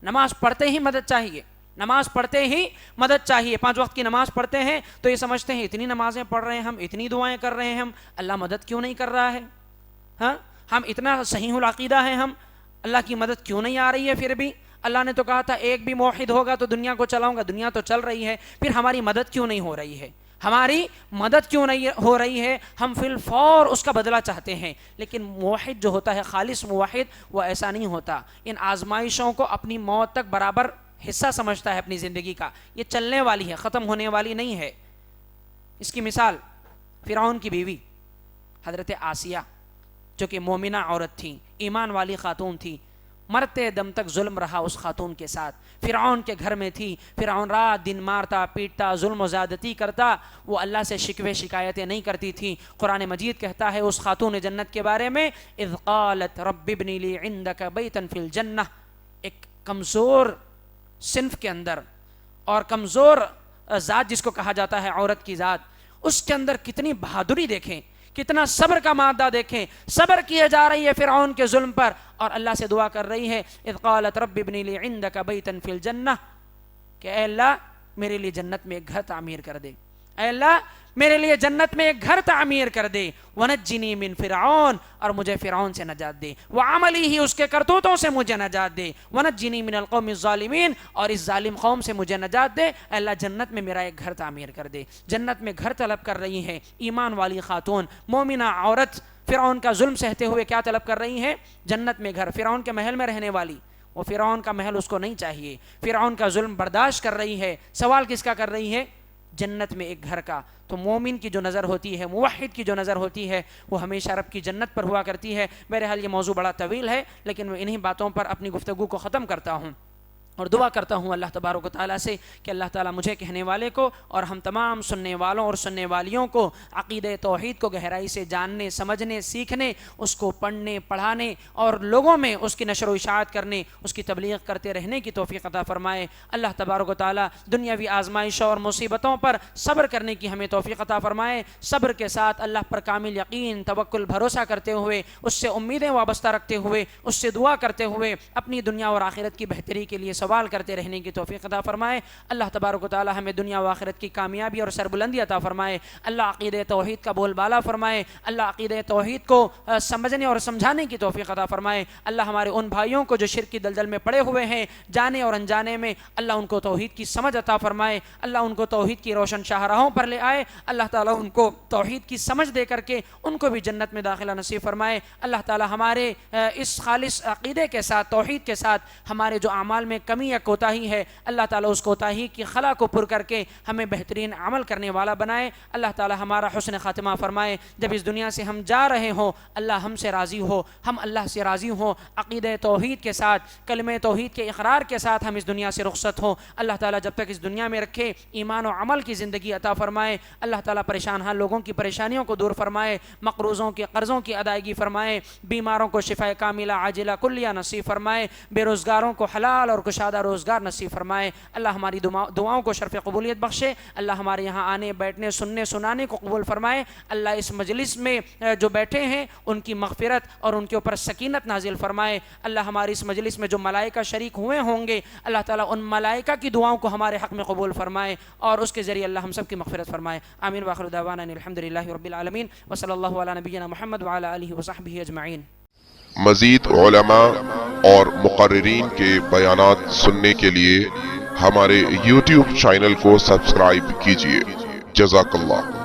نماز پڑھتے ہی مدد چاہیے، نماز پڑھتے ہی مدد چاہیے، 5 وقت کی نماز پڑھتے ہیں تو یہ سمجھتے ہیں اتنی نمازیں پڑھ رہے ہیں ہم، اتنی دعائیں کر رہے ہیں ہم، اللہ مدد کیوں نہیں کر رہا ہے، ہاں ہم اتنا صحیح العقیدہ ہیں ہم، اللہ کی مدد کیوں نہیں آ رہی ہے؟ پھر بھی اللہ نے تو کہا تھا ایک بھی موحد ہوگا تو دنیا کو چلاؤں گا، دنیا تو چل رہی ہے، پھر ہماری مدد کیوں نہیں ہو رہی ہے، ہماری مدد کیوں نہیں ہو رہی ہے؟ ہم فی الفور اس کا بدلہ چاہتے ہیں، لیکن موحد جو ہوتا ہے، خالص موحد، وہ ایسا نہیں ہوتا، ان آزمائشوں کو اپنی موت تک برابر حصہ سمجھتا ہے اپنی زندگی کا، یہ چلنے والی ہے، ختم ہونے والی نہیں ہے۔ اس کی مثال فرعون کی بیوی حضرت آسیہ، جو کہ مومنہ عورت تھی، ایمان والی خاتون تھی، مرتے دم تک ظلم رہا اس خاتون کے ساتھ، فرعون کے گھر میں تھی، فرعون رات دن مارتا پیٹتا ظلم و زیادتی کرتا، وہ اللہ سے شکوے شکایتیں نہیں کرتی تھی۔ قرآن مجید کہتا ہے اس خاتون جنت کے بارے میں، اذ قالت رب ابن لی عندک بیتا فی الجنہ، ایک کمزور صنف کے اندر اور کمزور ذات جس کو کہا جاتا ہے عورت کی ذات، اس کے اندر کتنی بہادری دیکھیں، کتنا صبر کا مادہ دیکھیں، صبر کیے جا رہی ہے فرعون کے ظلم پر اور اللہ سے دعا کر رہی ہے، اذ قالت رب ابن لی عندک بیتا فی الجنہ، کہ اے اللہ میرے لیے جنت میں ایک گھر تعمیر کر دے، اے اللہ میرے لیے جنت میں ایک گھر تعمیر کر دے، ونجنی من فرعون، اور مجھے فرعون سے نجات دے، وعملی ہی، اس کے کرتوتوں سے مجھے نجات دے، ونجنی من القوم الظالمین، اور اس ظالم قوم سے مجھے نجات دے، اے اللہ جنت میں میرا ایک گھر تعمیر کر دے۔ جنت میں گھر طلب کر رہی ہے ایمان والی خاتون، مومنہ عورت، فرعون کا ظلم سہتے ہوئے کیا طلب کر رہی ہے؟ جنت میں گھر، فرعون کے محل میں رہنے والی، وہ فرعون کا محل اس کو نہیں چاہیے، فرعون کا ظلم برداشت کر رہی ہے، سوال کس کا کر رہی ہے؟ جنت میں ایک گھر کا. تو مومن کی جو نظر ہوتی ہے، موحد کی جو نظر ہوتی ہے، وہ ہمیشہ رب کی جنت پر ہوا کرتی ہے. بہرحال یہ موضوع بڑا طویل ہے، لیکن میں انہی باتوں پر اپنی گفتگو کو ختم کرتا ہوں اور دعا کرتا ہوں اللہ تبارک و تعالیٰ سے کہ اللہ تعالیٰ مجھے کہنے والے کو اور ہم تمام سننے والوں اور سننے والیوں کو عقیدہ توحید کو گہرائی سے جاننے، سمجھنے، سیکھنے، اس کو پڑھنے، پڑھانے اور لوگوں میں اس کی نشر و اشاعت کرنے، اس کی تبلیغ کرتے رہنے کی توفیق عطا فرمائے. اللہ تبارک و تعالیٰ دنیاوی آزمائشوں اور مصیبتوں پر صبر کرنے کی ہمیں توفیق عطا فرمائے. صبر کے ساتھ اللہ پر کامل یقین، توکل، بھروسہ کرتے ہوئے، اس سے امیدیں وابستہ رکھتے ہوئے، اس سے دعا کرتے ہوئے اپنی دنیا اور آخرت کی بہتری کے لیے سوال کرتے رہنے کی توفیق عطا فرمائے. اللہ تبارک و تعالی ہمیں دنیا و آخرت کی کامیابی اور سربلندی عطا فرمائے. اللہ عقیدہ توحید کا بول بالا فرمائے. اللہ عقیدہ توحید کو سمجھنے اور سمجھانے کی توفیق عطا فرمائے. اللہ ہمارے ان بھائیوں کو جو شرک کی دلدل میں پڑے ہوئے ہیں جانے اور انجانے میں، اللہ ان کو توحید کی سمجھ عطا فرمائے. اللہ ان کو توحید کی روشن شاہراہوں پر لے آئے. اللہ تعالیٰ ان کو توحید کی سمجھ دے کر کے ان کو بھی جنت میں داخلہ نصیب فرمائے. اللہ تعالیٰ ہمارے اس خالص عقیدے کے ساتھ، توحید کے ساتھ ہمارے جو اعمال میں کمی یا کوتاہی ہے، اللہ تعالیٰ اس کوتاہی کی خلا کو پر کر کے ہمیں بہترین عمل کرنے والا بنائے. اللہ تعالیٰ ہمارا حسن خاتمہ فرمائے. جب اس دنیا سے ہم جا رہے ہوں اللہ ہم سے راضی ہو، ہم اللہ سے راضی ہوں، عقیدہ توحید کے ساتھ، کلمہ توحید کے اقرار کے ساتھ ہم اس دنیا سے رخصت ہوں. اللہ تعالیٰ جب تک اس دنیا میں رکھے ایمان و عمل کی زندگی عطا فرمائے. اللہ تعالیٰ پریشان حال لوگوں کی پریشانیوں کو دور فرمائے، مقروضوں کے قرضوں کی ادائیگی فرمائے، بیماروں کو شفا کاملہ عاجلہ کلیہ نصیب فرمائے، بے روزگاروں کو حلال اور کشادہ روزگار نصیب فرمائے. اللہ ہماری دعاؤں کو شرف قبولیت بخشے. اللہ ہمارے یہاں آنے، بیٹھنے، سننے، سنانے کو قبول فرمائے. اللہ اس مجلس میں جو بیٹھے ہیں ان کی مغفرت اور ان کے اوپر سکینت نازل فرمائے. اللہ ہماری اس مجلس میں جو ملائکہ شریک ہوئے ہوں گے اللہ تعالیٰ ان ملائکہ کی دعاؤں کو ہمارے حق میں قبول فرمائے اور اس کے ذریعے اللہ ہم سب کی مغفرت فرمائے. آمین وآخر دعوانا الحمدللہ رب العالمین وصلی اللہ علی نبینا محمد وعلی آلہ وصحبہ اجمعین. مزید علماء اور مقررین کے بیانات سننے کے لیے ہمارے YouTube چینل کو سبسکرائب کیجیے. جزاک اللہ.